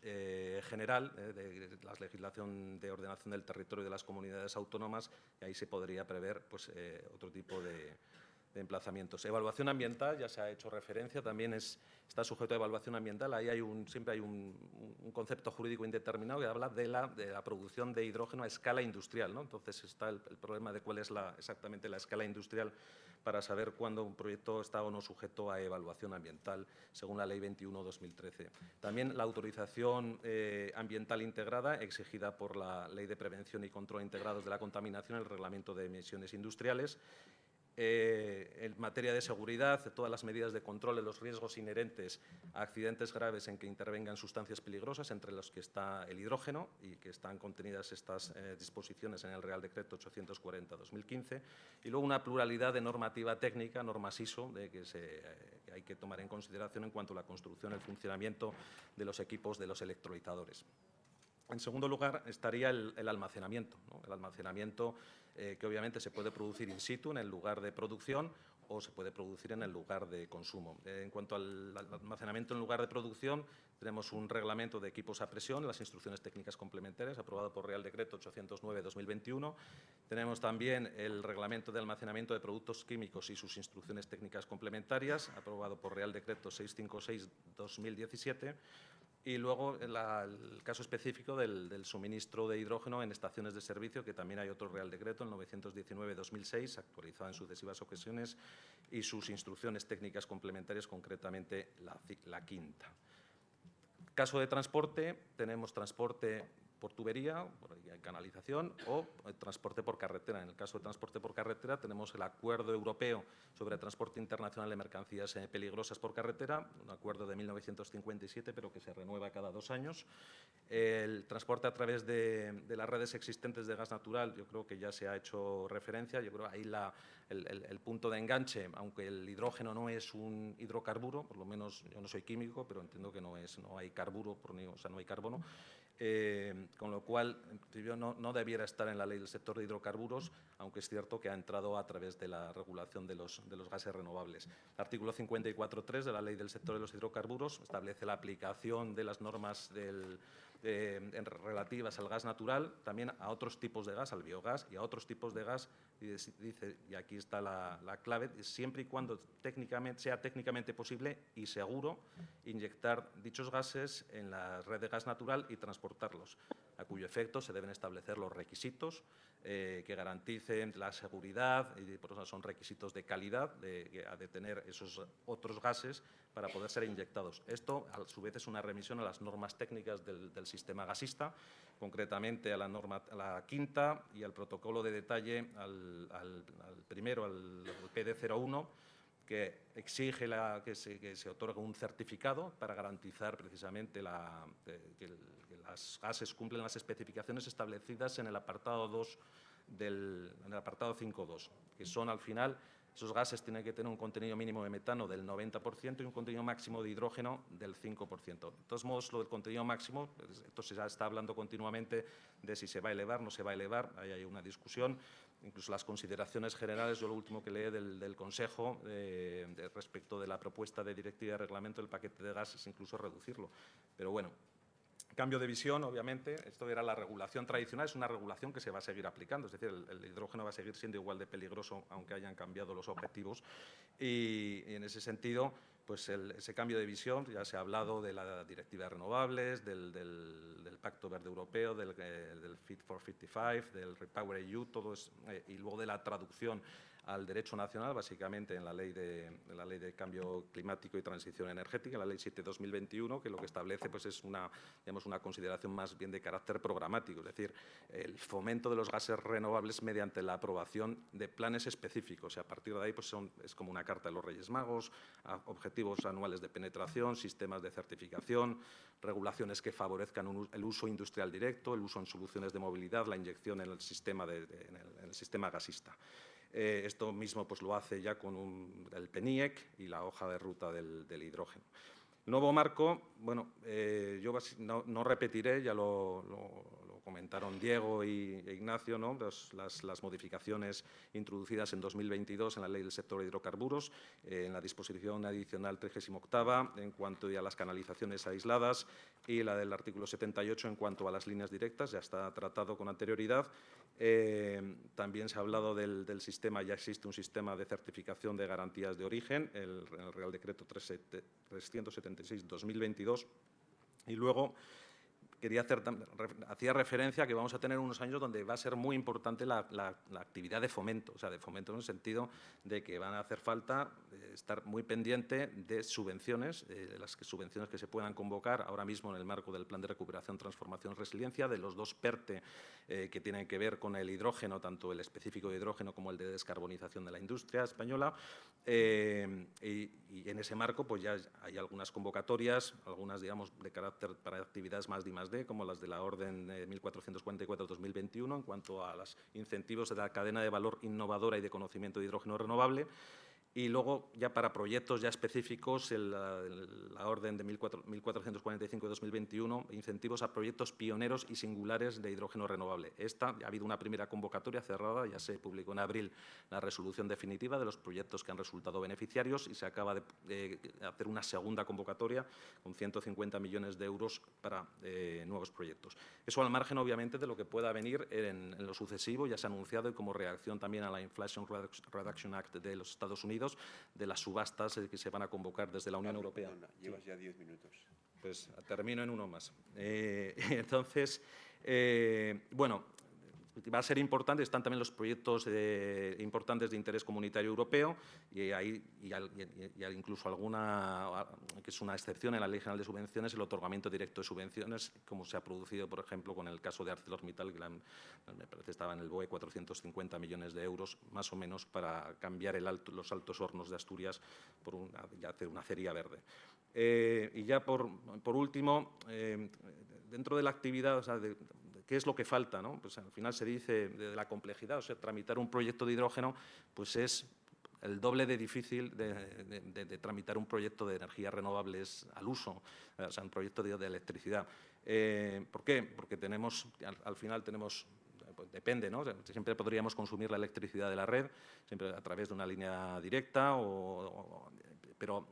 general, de la legislación de ordenación del territorio de las comunidades autónomas, y ahí se podría prever pues, otro tipo de emplazamientos. Evaluación ambiental, ya se ha hecho referencia, también está sujeto a evaluación ambiental. Ahí siempre hay un concepto jurídico indeterminado que habla de la producción de hidrógeno a escala industrial, ¿no? Entonces está el problema de cuál es exactamente la escala industrial para saber cuándo un proyecto está o no sujeto a evaluación ambiental, según la Ley 21/2013. También la autorización ambiental integrada, exigida por la Ley de Prevención y Control Integrados de la Contaminación, el Reglamento de Emisiones Industriales. En materia de seguridad, todas las medidas de control de los riesgos inherentes a accidentes graves en que intervengan sustancias peligrosas, entre los que está el hidrógeno, y que están contenidas estas disposiciones en el Real Decreto 840/2015, y luego una pluralidad de normativa técnica, normas ISO, que hay que tomar en consideración en cuanto a la construcción y el funcionamiento de los equipos de los electrolizadores. En segundo lugar, estaría el almacenamiento, ¿no? El almacenamiento que obviamente se puede producir in situ, en el lugar de producción, o se puede producir en el lugar de consumo. En cuanto al almacenamiento en lugar de producción, tenemos un reglamento de equipos a presión, las instrucciones técnicas complementarias, aprobado por Real Decreto 809/2021. Tenemos también el reglamento de almacenamiento de productos químicos y sus instrucciones técnicas complementarias, aprobado por Real Decreto 656/2017. Y luego el caso específico del suministro de hidrógeno en estaciones de servicio, que también hay otro Real Decreto, el 919/2006, actualizado en sucesivas ocasiones, y sus instrucciones técnicas complementarias, concretamente la quinta. Caso de transporte, tenemos transporte por tubería, por canalización, o transporte por carretera. En el caso de transporte por carretera tenemos el Acuerdo Europeo sobre Transporte Internacional de Mercancías Peligrosas por Carretera, un acuerdo de 1957, pero que se renueva cada 2 años. El transporte a través de las redes existentes de gas natural, yo creo que ya se ha hecho referencia. Yo creo que ahí el punto de enganche, aunque el hidrógeno no es un hidrocarburo, por lo menos yo no soy químico, pero entiendo que no hay carburo, o sea, no hay carbono. Con lo cual, en principio, no debiera estar en la ley del sector de hidrocarburos, aunque es cierto que ha entrado a través de la regulación de los gases renovables. El artículo 54.3 de la ley del sector de los hidrocarburos establece la aplicación de las normas relativas al gas natural, también a otros tipos de gas, al biogás y a otros tipos de gas, y dice, y aquí está la clave, siempre y cuando sea técnicamente posible y seguro inyectar dichos gases en la red de gas natural y transportarlos. a cuyo efecto se deben establecer los requisitos que garanticen la seguridad, y por eso son requisitos de calidad, de tener esos otros gases para poder ser inyectados. Esto, a su vez, es una remisión a las normas técnicas del sistema gasista, concretamente a la quinta y al protocolo de detalle, al primero, al PD01, que exige que se otorgue un certificado para garantizar precisamente que los gases cumplen las especificaciones establecidas en el apartado 2 en el apartado 5.2, que son, al final, esos gases tienen que tener un contenido mínimo de metano del 90% y un contenido máximo de hidrógeno del 5%. De todos modos, lo del contenido máximo, esto se está hablando continuamente de si se va a elevar o no se va a elevar, ahí hay una discusión. Incluso las consideraciones generales, yo lo último que leí del Consejo respecto de la propuesta de directiva de reglamento del paquete de gases, incluso reducirlo. Pero bueno, cambio de visión, obviamente. Esto era la regulación tradicional, es una regulación que se va a seguir aplicando, es decir, el hidrógeno va a seguir siendo igual de peligroso aunque hayan cambiado los objetivos. Y en ese sentido, pues ese cambio de visión, ya se ha hablado de la directiva de renovables, del Pacto Verde Europeo, del Fit for 55, del REPowerEU, todo y luego de la traducción al derecho nacional, básicamente en la ley de cambio climático y transición energética, la ley 7/2021, que lo que establece pues, es una consideración más bien de carácter programático, es decir, el fomento de los gases renovables mediante la aprobación de planes específicos. Y a partir de ahí pues, es como una carta de los Reyes Magos, objetivos anuales de penetración, sistemas de certificación, regulaciones que favorezcan el uso industrial directo, el uso en soluciones de movilidad, la inyección en el sistema gasista. Esto mismo pues, lo hace ya con el PNIEC y la hoja de ruta del hidrógeno. El nuevo marco, bueno, yo no repetiré, ya lo comentaron Diego e Ignacio, ¿no? las modificaciones introducidas en 2022 en la Ley del Sector de Hidrocarburos, en la disposición adicional 38ª en cuanto a las canalizaciones aisladas y la del artículo 78 en cuanto a las líneas directas, ya está tratado con anterioridad. También se ha hablado del sistema, ya existe un sistema de certificación de garantías de origen, el Real Decreto 376/2022, y luego hacía referencia a que vamos a tener unos años donde va a ser muy importante la actividad de fomento, o sea, de fomento en el sentido de que van a hacer falta estar muy pendiente de subvenciones, de las subvenciones que se puedan convocar ahora mismo en el marco del Plan de Recuperación, Transformación y Resiliencia, de los dos PERTE que tienen que ver con el hidrógeno, tanto el específico de hidrógeno como el de descarbonización de la industria española. Y en ese marco pues ya hay algunas convocatorias, algunas digamos de carácter para actividades más D+D, como las de la Orden 1444/2021 en cuanto a los incentivos de la cadena de valor innovadora y de conocimiento de hidrógeno renovable. Y luego, ya para proyectos ya específicos, la Orden de 1445/2021, incentivos a proyectos pioneros y singulares de hidrógeno renovable. Ya ha habido una primera convocatoria cerrada, ya se publicó en abril la resolución definitiva de los proyectos que han resultado beneficiarios y se acaba de hacer una segunda convocatoria con 150 millones de euros para nuevos proyectos. Eso al margen, obviamente, de lo que pueda venir en lo sucesivo, ya se ha anunciado, y como reacción también a la Inflation Reduction Act de los Estados Unidos, de las subastas que se van a convocar desde la Unión Europea. Perdona, llevas ya 10 minutos. Pues termino en uno más. Entonces, bueno, va a ser importante, están también los proyectos importantes de interés comunitario europeo y incluso alguna, que es una excepción en la Ley General de Subvenciones, el otorgamiento directo de subvenciones, como se ha producido, por ejemplo, con el caso de ArcelorMittal, que me parece estaba en el BOE 450 millones de euros, más o menos, para cambiar los altos hornos de Asturias por hacer una acería verde. Y ya por último, dentro de la actividad, o sea, ¿qué es lo que falta, ¿no? Pues al final se dice de la complejidad, o sea, tramitar un proyecto de hidrógeno pues es el doble de difícil de tramitar un proyecto de energías renovables al uso, o sea, un proyecto de electricidad. ¿Por qué? Porque al final tenemos, pues depende, ¿no? O sea, siempre podríamos consumir la electricidad de la red, siempre a través de una línea directa, pero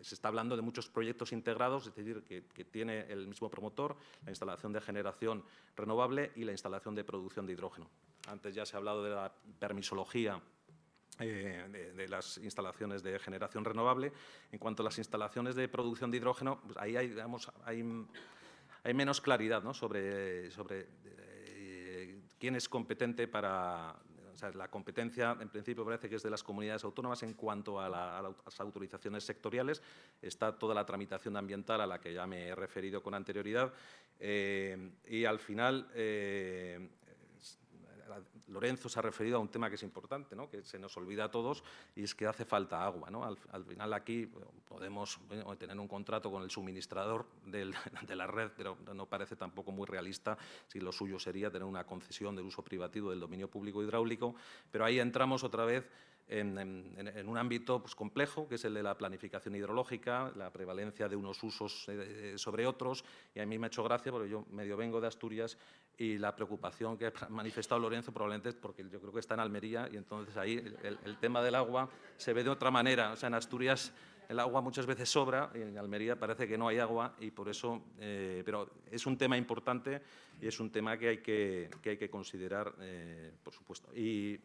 se está hablando de muchos proyectos integrados, es decir, que tiene el mismo promotor, la instalación de generación renovable y la instalación de producción de hidrógeno. Antes ya se ha hablado de la permisología de las instalaciones de generación renovable. En cuanto a las instalaciones de producción de hidrógeno, pues ahí hay hay menos claridad, ¿no?, sobre quién es competente para… O sea, la competencia, en principio, parece que es de las comunidades autónomas en cuanto a las autorizaciones sectoriales. Está toda la tramitación ambiental a la que ya me he referido con anterioridad. Y al final, Lorenzo se ha referido a un tema que es importante, ¿no?, que se nos olvida a todos, y es que hace falta agua, ¿no? Al final aquí podemos tener un contrato con el suministrador de la red, pero no parece tampoco muy realista si lo suyo sería tener una concesión del uso privativo del dominio público hidráulico. Pero ahí entramos otra vez en un ámbito pues, complejo, que es el de la planificación hidrológica, la prevalencia de unos usos sobre otros, y a mí me ha hecho gracia porque yo medio vengo de Asturias y la preocupación que ha manifestado Lorenzo probablemente es porque yo creo que está en Almería y entonces ahí el tema del agua se ve de otra manera. O sea, en Asturias el agua muchas veces sobra y en Almería parece que no hay agua y por eso… pero es un tema importante y es un tema que hay que considerar, por supuesto. Y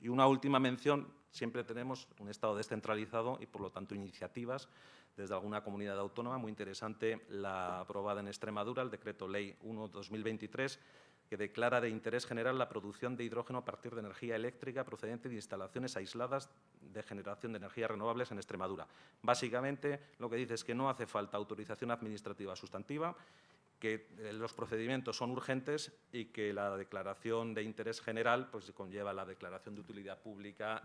una última mención, siempre tenemos un Estado descentralizado y, por lo tanto, iniciativas desde alguna comunidad autónoma. Muy interesante la aprobada en Extremadura, el Decreto Ley 1/2023, que declara de interés general la producción de hidrógeno a partir de energía eléctrica procedente de instalaciones aisladas de generación de energías renovables en Extremadura. Básicamente, lo que dice es que no hace falta autorización administrativa sustantiva, que los procedimientos son urgentes y que la declaración de interés general pues, conlleva la declaración de utilidad pública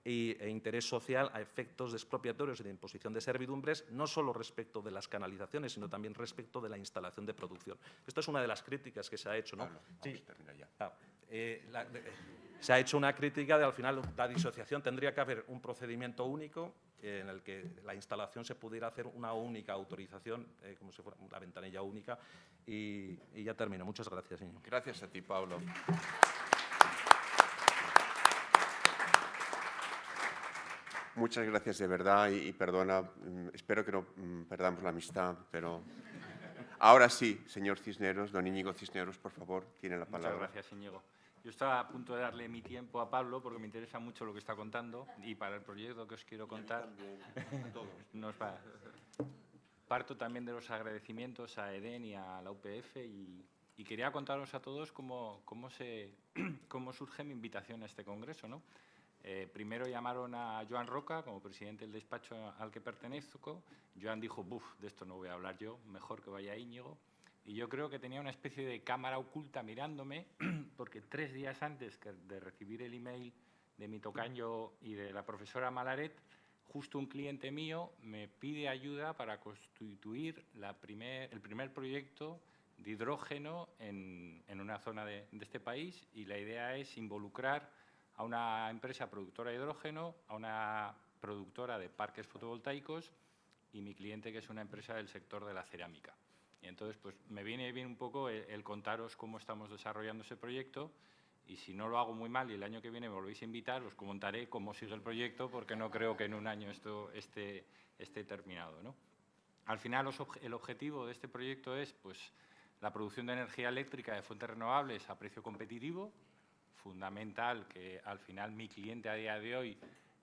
e interés social a efectos de expropiatorios y de imposición de servidumbres, no solo respecto de las canalizaciones, sino también respecto de la instalación de producción. Esto es una de las críticas que se ha hecho, ¿no? Sí. Se ha hecho una crítica de, al final, la disociación. Tendría que haber un procedimiento único en el que la instalación se pudiera hacer una única autorización, como si fuera una ventanilla única. Y ya termino. Muchas gracias, señor. Gracias a ti, Pablo. Muchas gracias de verdad y perdona, espero que no perdamos la amistad, pero ahora sí, señor Cisneros, don Íñigo Cisneros, por favor, tiene la palabra. Muchas gracias, Íñigo. Yo estaba a punto de darle mi tiempo a Pablo porque me interesa mucho lo que está contando y para el proyecto que os quiero contar. Parto también de los agradecimientos a EDEN y a la UPF y quería contaros a todos cómo surge mi invitación a este congreso, ¿no? Primero llamaron a Joan Roca como presidente del despacho al que pertenezco. Joan dijo, buf, de esto no voy a hablar yo, mejor que vaya Íñigo. Y yo creo que tenía una especie de cámara oculta mirándome, porque 3 días antes de recibir el email de mi tocayo y de la profesora Malaret, justo un cliente mío me pide ayuda para constituir el primer proyecto de hidrógeno en una zona de este país, y la idea es involucrar a una empresa productora de hidrógeno, a una productora de parques fotovoltaicos y mi cliente, que es una empresa del sector de la cerámica. Y entonces, pues me viene bien un poco el contaros cómo estamos desarrollando ese proyecto, y si no lo hago muy mal y el año que viene me volvéis a invitar, os contaré cómo sigue el proyecto, porque no creo que en un año esto esté terminado, ¿no? Al final, el objetivo de este proyecto es pues, la producción de energía eléctrica de fuentes renovables a precio competitivo, fundamental que al final mi cliente a día de hoy,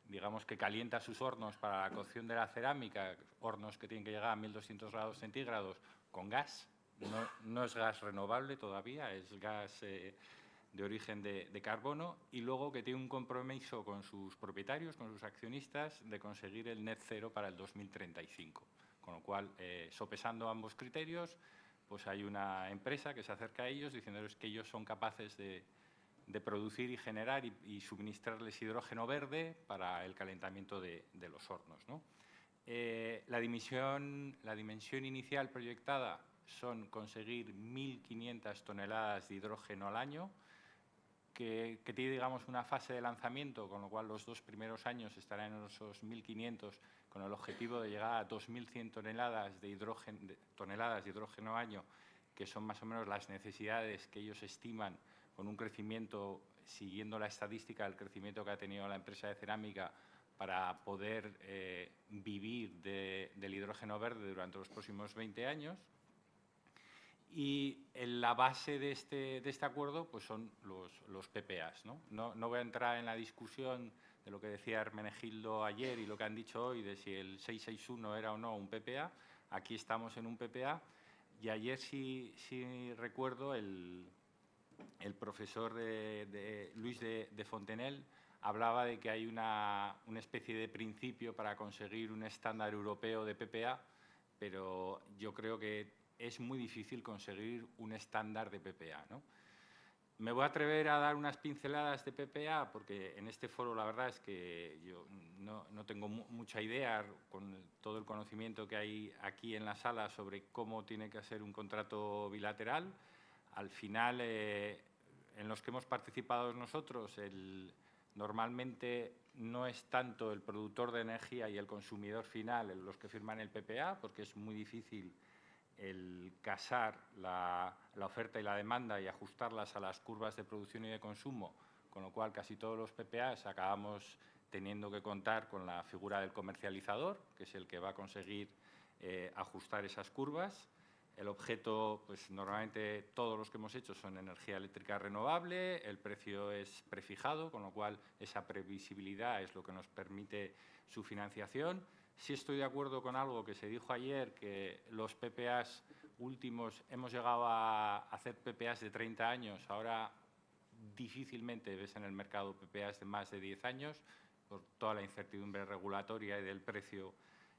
digamos que calienta sus hornos para la cocción de la cerámica, hornos que tienen que llegar a 1200 grados centígrados con gas, no es gas renovable todavía, es gas de origen de carbono, y luego que tiene un compromiso con sus propietarios, con sus accionistas, de conseguir el net cero para el 2035. Con lo cual, sopesando ambos criterios, pues hay una empresa que se acerca a ellos diciéndoles que ellos son capaces de producir y generar y suministrarles hidrógeno verde para el calentamiento de los hornos, ¿no? La dimensión inicial proyectada son conseguir 1.500 toneladas de hidrógeno al año, que tiene, digamos, una fase de lanzamiento, con lo cual los 2 primeros años estarán en esos 1.500, con el objetivo de llegar a 2.100 toneladas de hidrógeno año, que son más o menos las necesidades que ellos estiman con un crecimiento, siguiendo la estadística del crecimiento que ha tenido la empresa de cerámica, para poder vivir del hidrógeno verde durante los próximos 20 años. Y la base de este acuerdo pues son los PPAs, ¿no? No voy a entrar en la discusión de lo que decía Hermenegildo ayer y lo que han dicho hoy, de si el 661 era o no un PPA. Aquí estamos en un PPA. Y ayer sí recuerdo el profesor Luis de Fontenelle hablaba de que hay una especie de principio para conseguir un estándar europeo de PPA, pero yo creo que es muy difícil conseguir un estándar de PPA, ¿no? Me voy a atrever a dar unas pinceladas de PPA porque en este foro la verdad es que yo no tengo mucha idea con todo el conocimiento que hay aquí en la sala sobre cómo tiene que ser un contrato bilateral. Al final, en los que hemos participado nosotros, normalmente no es tanto el productor de energía y el consumidor final los que firman el PPA, porque es muy difícil el casar la oferta y la demanda y ajustarlas a las curvas de producción y de consumo, con lo cual casi todos los PPAs acabamos teniendo que contar con la figura del comercializador, que es el que va a conseguir ajustar esas curvas. El objeto, pues normalmente todos los que hemos hecho son energía eléctrica renovable, el precio es prefijado, con lo cual esa previsibilidad es lo que nos permite su financiación. Sí estoy de acuerdo con algo que se dijo ayer, que los PPAs últimos, hemos llegado a hacer PPAs de 30 años, ahora difícilmente ves en el mercado PPAs de más de 10 años, por toda la incertidumbre regulatoria y del precio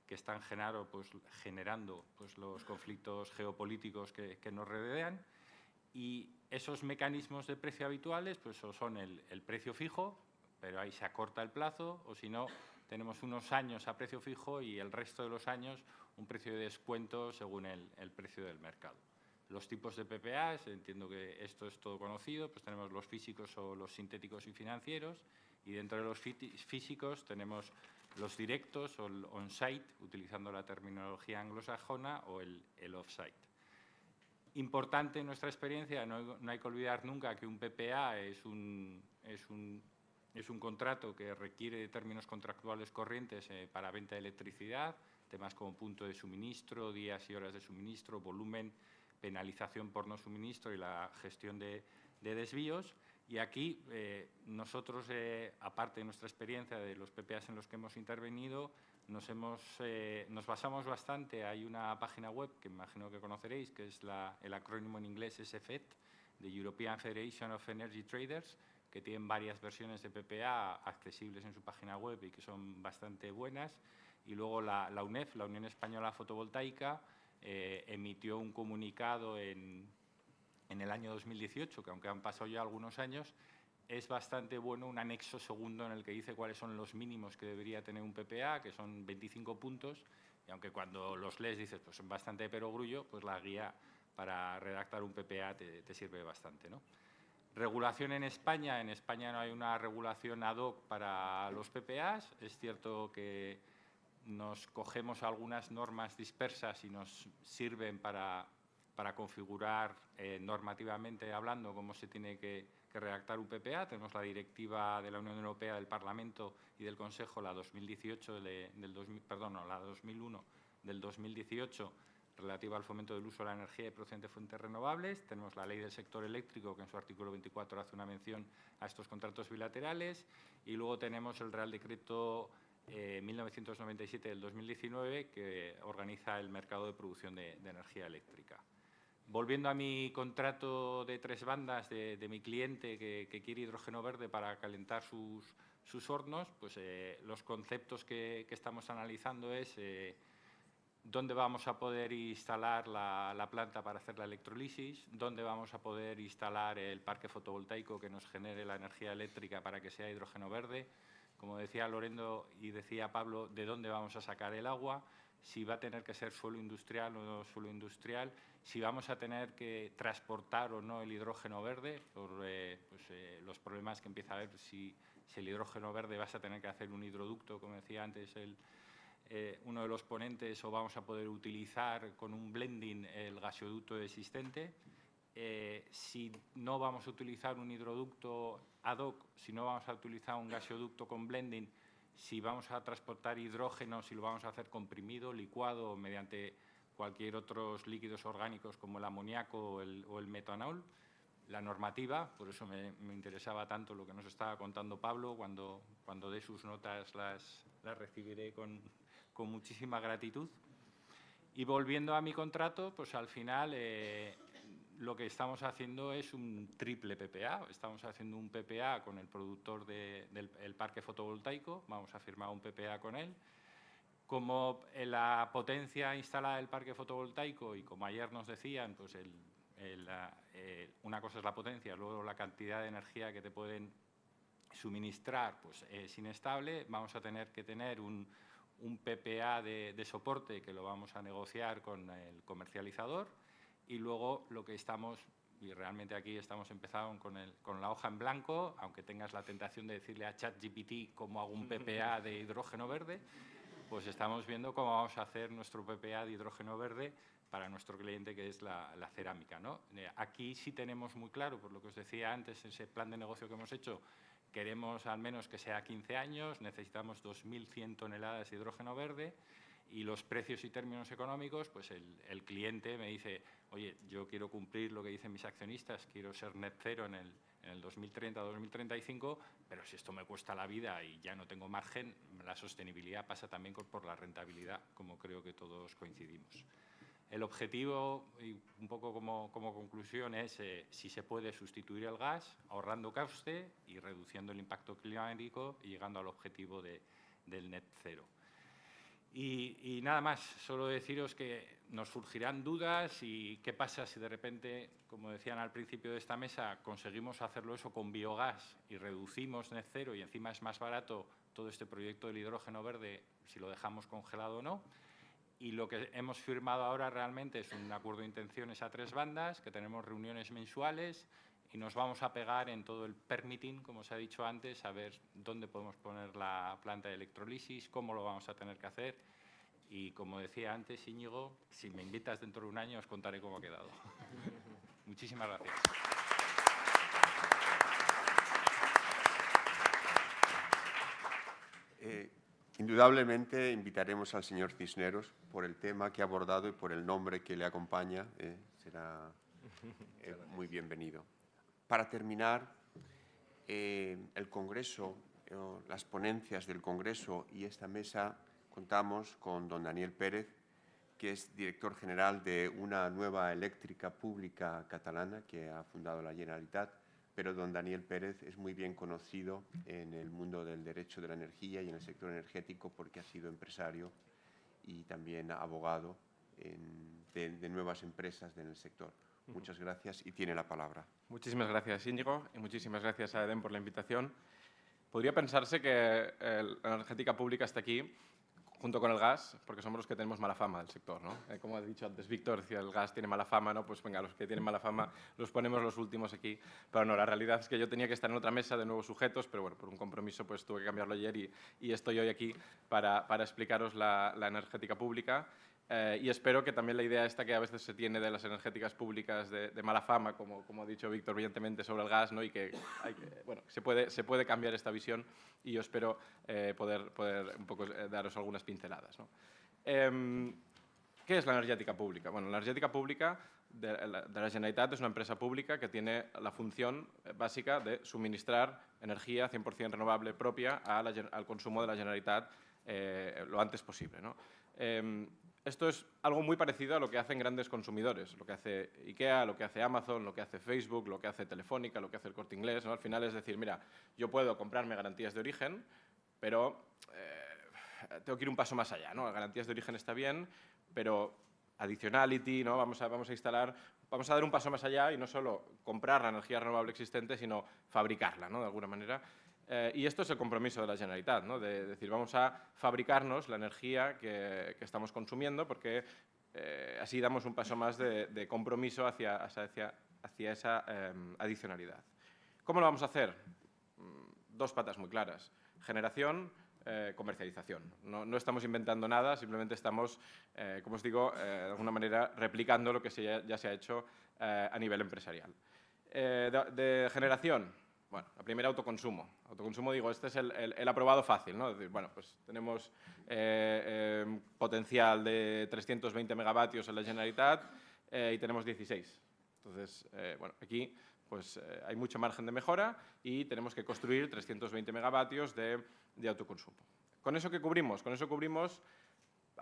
que están generando los conflictos geopolíticos que nos rodean. Y esos mecanismos de precio habituales pues son el precio fijo, pero ahí se acorta el plazo, o si no, tenemos unos años a precio fijo y el resto de los años un precio de descuento según el precio del mercado. Los tipos de PPAs, entiendo que esto es todo conocido, pues tenemos los físicos o los sintéticos y financieros, y dentro de los físicos tenemos los directos o el on-site, utilizando la terminología anglosajona, o el off-site. Importante en nuestra experiencia, no hay que olvidar nunca que un PPA es un contrato que requiere términos contractuales corrientes para venta de electricidad, temas como punto de suministro, días y horas de suministro, volumen, penalización por no suministro y la gestión de desvíos. Y aquí nosotros, aparte de nuestra experiencia de los PPAs en los que hemos intervenido, nos basamos bastante. Hay una página web que imagino que conoceréis, que es el acrónimo en inglés SFET, de European Federation of Energy Traders, que tienen varias versiones de PPA accesibles en su página web y que son bastante buenas. Y luego la UNEF, la Unión Española Fotovoltaica, emitió un comunicado en el año 2018, que aunque han pasado ya algunos años, es bastante bueno, un anexo segundo en el que dice cuáles son los mínimos que debería tener un PPA, que son 25 puntos, y aunque cuando los lees dices, pues son bastante perogrullo, pues la guía para redactar un PPA te sirve bastante, ¿no? Regulación en España no hay una regulación ad hoc para los PPAs. Es cierto que nos cogemos algunas normas dispersas y nos sirven para configurar normativamente hablando cómo se tiene que redactar un PPA. Tenemos la directiva de la Unión Europea, del Parlamento y del Consejo, la 2001 del 2018, relativa al fomento del uso de la energía procedente de fuentes renovables. Tenemos la Ley del Sector Eléctrico, que en su artículo 24 hace una mención a estos contratos bilaterales. Y luego tenemos el Real Decreto 1997 del 2019, que organiza el mercado de producción de energía eléctrica. Volviendo a mi contrato de 3 bandas de mi cliente que quiere hidrógeno verde para calentar sus hornos, pues los conceptos que estamos analizando es dónde vamos a poder instalar la planta para hacer la electrolisis, dónde vamos a poder instalar el parque fotovoltaico que nos genere la energía eléctrica para que sea hidrógeno verde, como decía Lorendo y decía Pablo, de dónde vamos a sacar el agua, si va a tener que ser suelo industrial o no suelo industrial, si vamos a tener que transportar o no el hidrógeno verde, por los problemas que empieza a haber, si el hidrógeno verde vas a tener que hacer un hidroducto, como decía antes uno de los ponentes, o vamos a poder utilizar con un blending el gasoducto existente. Si no vamos a utilizar un hidroducto ad hoc, si no vamos a utilizar un gasoducto con blending, si vamos a transportar hidrógeno, si lo vamos a hacer comprimido, licuado o mediante cualquier otros líquidos orgánicos como el amoníaco o el metanol. La normativa, por eso me interesaba tanto lo que nos estaba contando Pablo, cuando dé sus notas las recibiré con muchísima gratitud. Y volviendo a mi contrato, pues al final lo que estamos haciendo es un triple PPA. Estamos haciendo un PPA con el productor del parque fotovoltaico, vamos a firmar un PPA con él. Como la potencia instalada del parque fotovoltaico, y como ayer nos decían, pues una cosa es la potencia, luego la cantidad de energía que te pueden suministrar pues, es inestable. Vamos a tener que tener un PPA de soporte que lo vamos a negociar con el comercializador, y luego lo que estamos, y realmente aquí estamos empezando con la hoja en blanco, aunque tengas la tentación de decirle a ChatGPT cómo hago un PPA de hidrógeno verde, pues estamos viendo cómo vamos a hacer nuestro PPA de hidrógeno verde para nuestro cliente, que es la cerámica, ¿no? Aquí sí tenemos muy claro, por lo que os decía antes, ese plan de negocio que hemos hecho, queremos al menos que sea 15 años, necesitamos 2.100 toneladas de hidrógeno verde, y los precios y términos económicos, pues el cliente me dice, oye, yo quiero cumplir lo que dicen mis accionistas, quiero ser net cero en el 2030-2035, pero si esto me cuesta la vida y ya no tengo margen, la sostenibilidad pasa también por la rentabilidad, como creo que todos coincidimos. El objetivo, y un poco como conclusión, es si se puede sustituir el gas, ahorrando coste y reduciendo el impacto climático y llegando al objetivo del net cero. Y nada más, solo deciros que nos surgirán dudas y qué pasa si de repente, como decían al principio de esta mesa, conseguimos hacerlo eso con biogás y reducimos net cero y encima es más barato todo este proyecto del hidrógeno verde si lo dejamos congelado o no. Y lo que hemos firmado ahora realmente es un acuerdo de intenciones a 3 bandas, que tenemos reuniones mensuales y nos vamos a pegar en todo el permitting, como os he dicho antes, a ver dónde podemos poner la planta de electrolisis, cómo lo vamos a tener que hacer. Y como decía antes, Íñigo, si me invitas dentro de un año os contaré cómo ha quedado. Muchísimas gracias. Indudablemente invitaremos al señor Cisneros por el tema que ha abordado y por el nombre que le acompaña. Será muy bienvenido. Para terminar, el Congreso, las ponencias del Congreso y esta mesa, contamos con don Daniel Pérez, que es director general de una nueva eléctrica pública catalana que ha fundado la Generalitat, pero don Daniel Pérez es muy bien conocido en el mundo del derecho de la energía y en el sector energético porque ha sido empresario y también abogado de nuevas empresas en el sector. Muchas gracias y tiene la palabra. Muchísimas gracias, Íñigo, y muchísimas gracias a EDEN por la invitación. Podría pensarse que la energética pública está aquí junto con el gas, porque somos los que tenemos mala fama del sector, ¿no? Como ha dicho antes Víctor, si el gas tiene mala fama, ¿no? Pues venga, los que tienen mala fama los ponemos los últimos aquí. Pero no, la realidad es que yo tenía que estar en otra mesa de nuevos sujetos, pero bueno, por un compromiso pues tuve que cambiarlo ayer y estoy hoy aquí para explicaros la energética pública. Y espero que también la idea esta que a veces se tiene de las energéticas públicas de mala fama, como ha dicho Víctor brillantemente sobre el gas, ¿no? Y que, bueno, se puede cambiar esta visión y yo espero poder un poco daros algunas pinceladas, ¿no? ¿Qué es la energética pública? Bueno, la energética pública de la Generalitat es una empresa pública que tiene la función básica de suministrar energía 100% renovable propia al consumo de la Generalitat lo antes posible, ¿no? Esto es algo muy parecido a lo que hacen grandes consumidores, lo que hace IKEA, lo que hace Amazon, lo que hace Facebook, lo que hace Telefónica, lo que hace el Corte Inglés, ¿no? Al final es decir, mira, yo puedo comprarme garantías de origen, pero tengo que ir un paso más allá, ¿no? Garantías de origen está bien, pero additionality, ¿no? Vamos a dar un paso más allá y no solo comprar la energía renovable existente, sino fabricarla, ¿no? De alguna manera. Y esto es el compromiso de la Generalitat, ¿no? De decir, vamos a fabricarnos la energía que estamos consumiendo porque así damos un paso más de compromiso hacia esa adicionalidad. ¿Cómo lo vamos a hacer? 2 patas muy claras. Generación, comercialización. No estamos inventando nada, simplemente estamos, como os digo, de alguna manera replicando lo que ya se ha hecho a nivel empresarial. De generación, bueno, la primera, autoconsumo. Autoconsumo, digo, este es el aprobado fácil, ¿no? Es decir, bueno, pues tenemos potencial de 320 megavatios en la Generalitat y tenemos 16. Entonces, bueno, aquí pues hay mucho margen de mejora y tenemos que construir 320 megavatios de autoconsumo. ¿Con eso qué cubrimos? Con eso cubrimos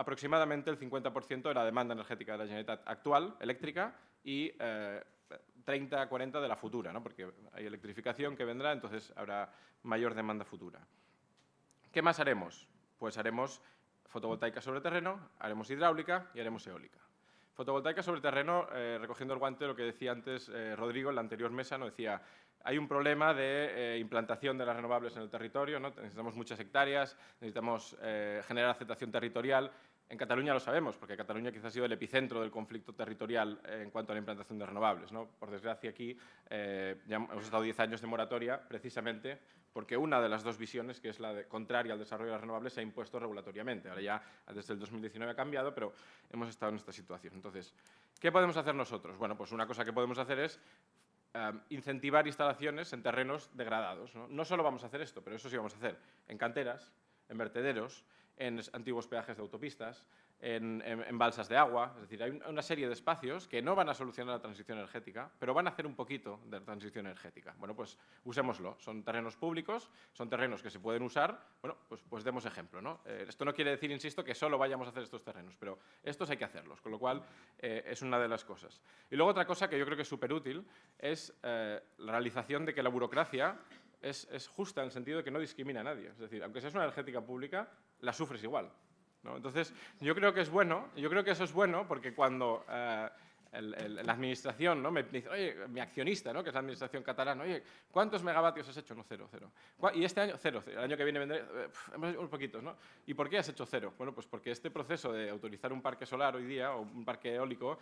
aproximadamente el 50% de la demanda energética de la Generalitat actual, eléctrica, y 30-40% de la futura, ¿no? Porque hay electrificación que vendrá, entonces habrá mayor demanda futura. ¿Qué más haremos? Pues haremos fotovoltaica sobre terreno, haremos hidráulica y haremos eólica. Fotovoltaica sobre terreno, recogiendo el guante de lo que decía antes Rodrigo en la anterior mesa, ¿no? Decía, hay un problema de implantación de las renovables en el territorio, ¿no? Necesitamos muchas hectáreas, necesitamos generar aceptación territorial. En Cataluña lo sabemos, porque Cataluña quizás ha sido el epicentro del conflicto territorial en cuanto a la implantación de renovables, ¿no? Por desgracia, aquí ya hemos estado 10 años de moratoria, precisamente porque una de las dos visiones, que es la contraria al desarrollo de las renovables, se ha impuesto regulatoriamente. Ahora ya desde el 2019 ha cambiado, pero hemos estado en esta situación. Entonces, ¿qué podemos hacer nosotros? Bueno, pues una cosa que podemos hacer es incentivar instalaciones en terrenos degradados, ¿no? No solo vamos a hacer esto, pero eso sí vamos a hacer en canteras, en vertederos, en antiguos peajes de autopistas, en balsas de agua. Es decir, hay una serie de espacios que no van a solucionar la transición energética, pero van a hacer un poquito de transición energética. Bueno, pues usémoslo. Son terrenos públicos, son terrenos que se pueden usar. Bueno, pues demos ejemplo, ¿no? Esto no quiere decir, insisto, que solo vayamos a hacer estos terrenos, pero estos hay que hacerlos, con lo cual es una de las cosas. Y luego otra cosa que yo creo que es súper útil es la realización de que la burocracia es justa en el sentido de que no discrimina a nadie. Es decir, aunque seas una energética pública, la sufres igual, ¿no? Entonces, yo creo que es bueno, yo creo que eso es bueno porque cuando la administración, ¿no? me dice, oye, mi accionista, ¿no? Que es la administración catalana, oye, ¿cuántos megavatios has hecho? No, cero. Y este año, cero. El año que viene vendré unos poquitos, ¿no? ¿Y por qué has hecho cero? Bueno, pues porque este proceso de autorizar un parque solar hoy día o un parque eólico,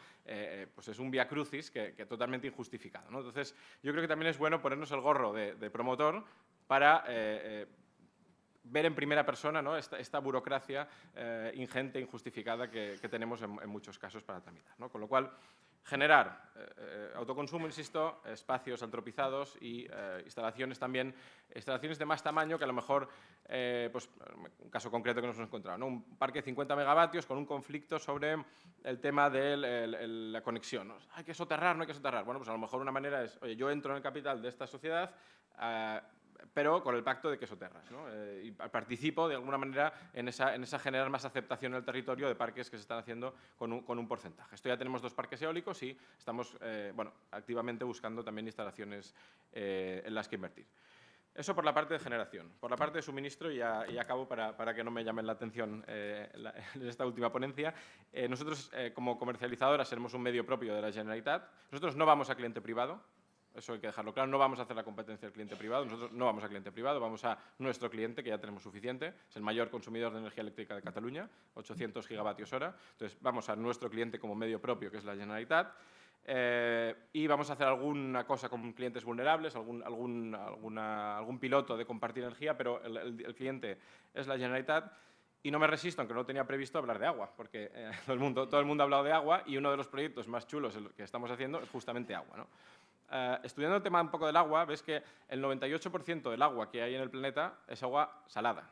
pues es un vía crucis que totalmente injustificado, ¿no? Entonces, yo creo que también es bueno ponernos el gorro de promotor para ver en primera persona, ¿no? esta burocracia ingente, injustificada que tenemos en muchos casos para tramitar, ¿no? Con lo cual, generar autoconsumo, insisto, espacios antropizados y instalaciones también, instalaciones de más tamaño que a lo mejor, pues un caso concreto que nos hemos encontrado, ¿no? Un parque de 50 megavatios con un conflicto sobre el tema de la conexión, ¿no? Hay que soterrar, no hay que soterrar. Bueno, pues a lo mejor una manera es, oye, yo entro en el capital de esta sociedad, pero con el pacto de que soterras, ¿no? Y participo de alguna manera en esa generar más aceptación en el territorio de parques que se están haciendo con un porcentaje. Esto ya tenemos 2 parques eólicos y estamos bueno, activamente buscando también instalaciones en las que invertir. Eso por la parte de generación. Por la parte de suministro, y acabo para que no me llamen la atención en esta última ponencia, nosotros como comercializadoras seremos un medio propio de la Generalitat. Nosotros no vamos a cliente privado. Eso hay que dejarlo claro, no vamos a hacer la competencia del cliente privado, nosotros no vamos a cliente privado, vamos a nuestro cliente, que ya tenemos suficiente, es el mayor consumidor de energía eléctrica de Cataluña, 800 gigavatios hora, entonces vamos a nuestro cliente como medio propio, que es la Generalitat, y vamos a hacer alguna cosa con clientes vulnerables, algún piloto de compartir energía, pero el cliente es la Generalitat. Y no me resisto, aunque no tenía previsto, hablar de agua, porque todo el mundo ha hablado de agua y uno de los proyectos más chulos que estamos haciendo es justamente agua, ¿no? Estudiando el tema un poco del agua, ves que el 98% del agua que hay en el planeta es agua salada.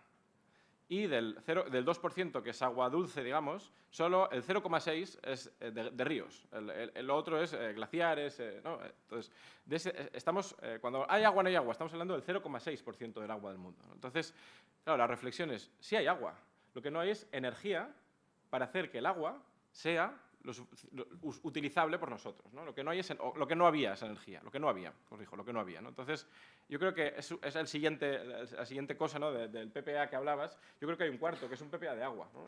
Y del 2%, que es agua dulce, digamos, solo el 0,6% es de ríos. Lo otro es glaciares, ¿no? Entonces, cuando hay agua, no hay agua. Estamos hablando del 0,6% del agua del mundo, ¿no? Entonces, claro, la reflexión es, sí hay agua. Lo que no hay es energía para hacer que el agua sea utilizable por nosotros, ¿no? Lo que no había esa energía, lo que no había, ¿no? Entonces, yo creo que es la siguiente cosa, ¿no? del PPA que hablabas. Yo creo que hay un cuarto, que es un PPA de agua, ¿no?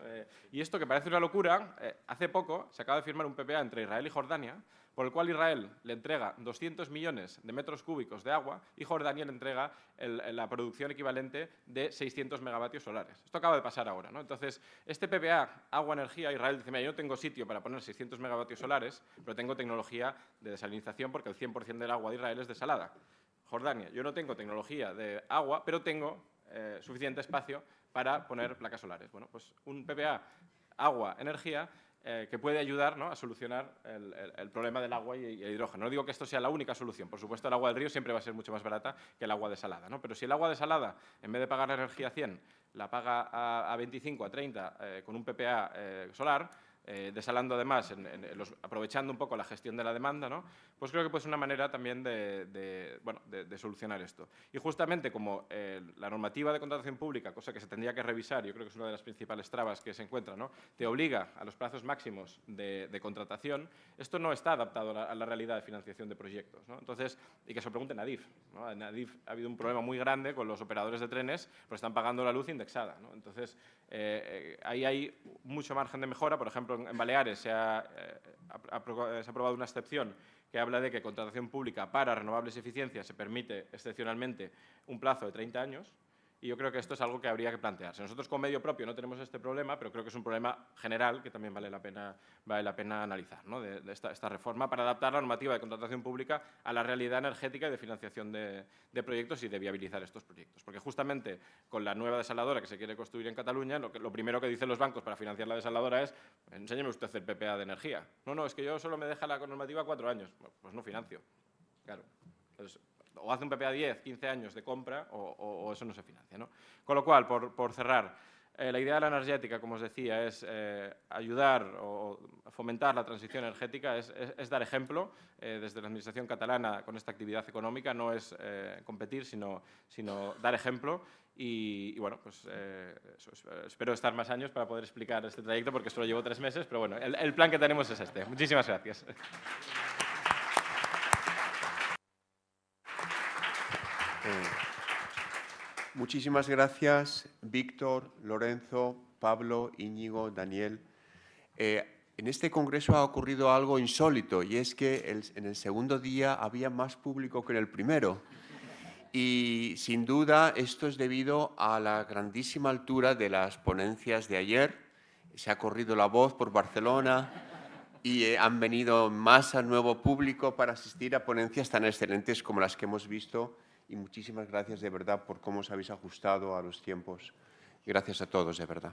Y esto, que parece una locura, hace poco se acaba de firmar un PPA entre Israel y Jordania, por el cual Israel le entrega 200 millones de metros cúbicos de agua y Jordania le entrega la producción equivalente de 600 megavatios solares. Esto acaba de pasar ahora, ¿no? Entonces, este PPA, agua-energía, Israel dice, mira, yo no tengo sitio para poner 600 megavatios solares, pero tengo tecnología de desalinización porque el 100% del agua de Israel es desalada. Jordania, yo no tengo tecnología de agua, pero tengo suficiente espacio para poner placas solares. Bueno, pues un PPA, agua-energía, que puede ayudar, ¿no? a solucionar el problema del agua y el hidrógeno. No digo que esto sea la única solución. Por supuesto, el agua del río siempre va a ser mucho más barata que el agua desalada, ¿no? Pero si el agua desalada, en vez de pagar la energía a 100, la paga a 25, a 30, con un PPA solar, desalando además, aprovechando un poco la gestión de la demanda, ¿no? Pues creo que puede ser una manera también de solucionar esto. Y justamente como la normativa de contratación pública, cosa que se tendría que revisar, yo creo que es una de las principales trabas que se encuentra, ¿no? Te obliga a los plazos máximos de contratación, esto no está adaptado a la realidad de financiación de proyectos, ¿no? Entonces, y que se lo pregunten a Adif, ¿no? En Adif ha habido un problema muy grande con los operadores de trenes, porque están pagando la luz indexada, ¿no? Entonces, ahí hay mucho margen de mejora. Por ejemplo, en Baleares se ha aprobado una excepción que habla de que contratación pública para renovables y eficiencias se permite excepcionalmente un plazo de 30 años. Y yo creo que esto es algo que habría que plantearse. Nosotros con medio propio no tenemos este problema, pero creo que es un problema general que también vale la pena analizar, ¿no? de esta reforma para adaptar la normativa de contratación pública a la realidad energética y de financiación de proyectos y de viabilizar estos proyectos. Porque justamente con la nueva desaladora que se quiere construir en Cataluña, lo primero que dicen los bancos para financiar la desaladora es: enséñeme usted el PPA de energía. No, es que yo solo me deja la normativa 4 años. Bueno, pues no financio. Claro. Entonces, o hace un PPA 10, 15 años de compra o eso no se financia, ¿no? Con lo cual, por cerrar, la idea de la energética, como os decía, es ayudar o fomentar la transición energética, es dar ejemplo. Desde la Administración catalana con esta actividad económica no es competir, sino dar ejemplo. Y bueno, pues espero estar más años para poder explicar este trayecto, porque solo llevo 3 meses, pero bueno, el plan que tenemos es este. Muchísimas gracias. Muchísimas gracias, Víctor, Lorenzo, Pablo, Íñigo, Daniel. En este congreso ha ocurrido algo insólito, y es que en el segundo día había más público que en el primero. Y sin duda esto es debido a la grandísima altura de las ponencias de ayer. Se ha corrido la voz por Barcelona y han venido más al nuevo público para asistir a ponencias tan excelentes como las que hemos visto. Y muchísimas gracias de verdad por cómo os habéis ajustado a los tiempos. Gracias a todos, de verdad.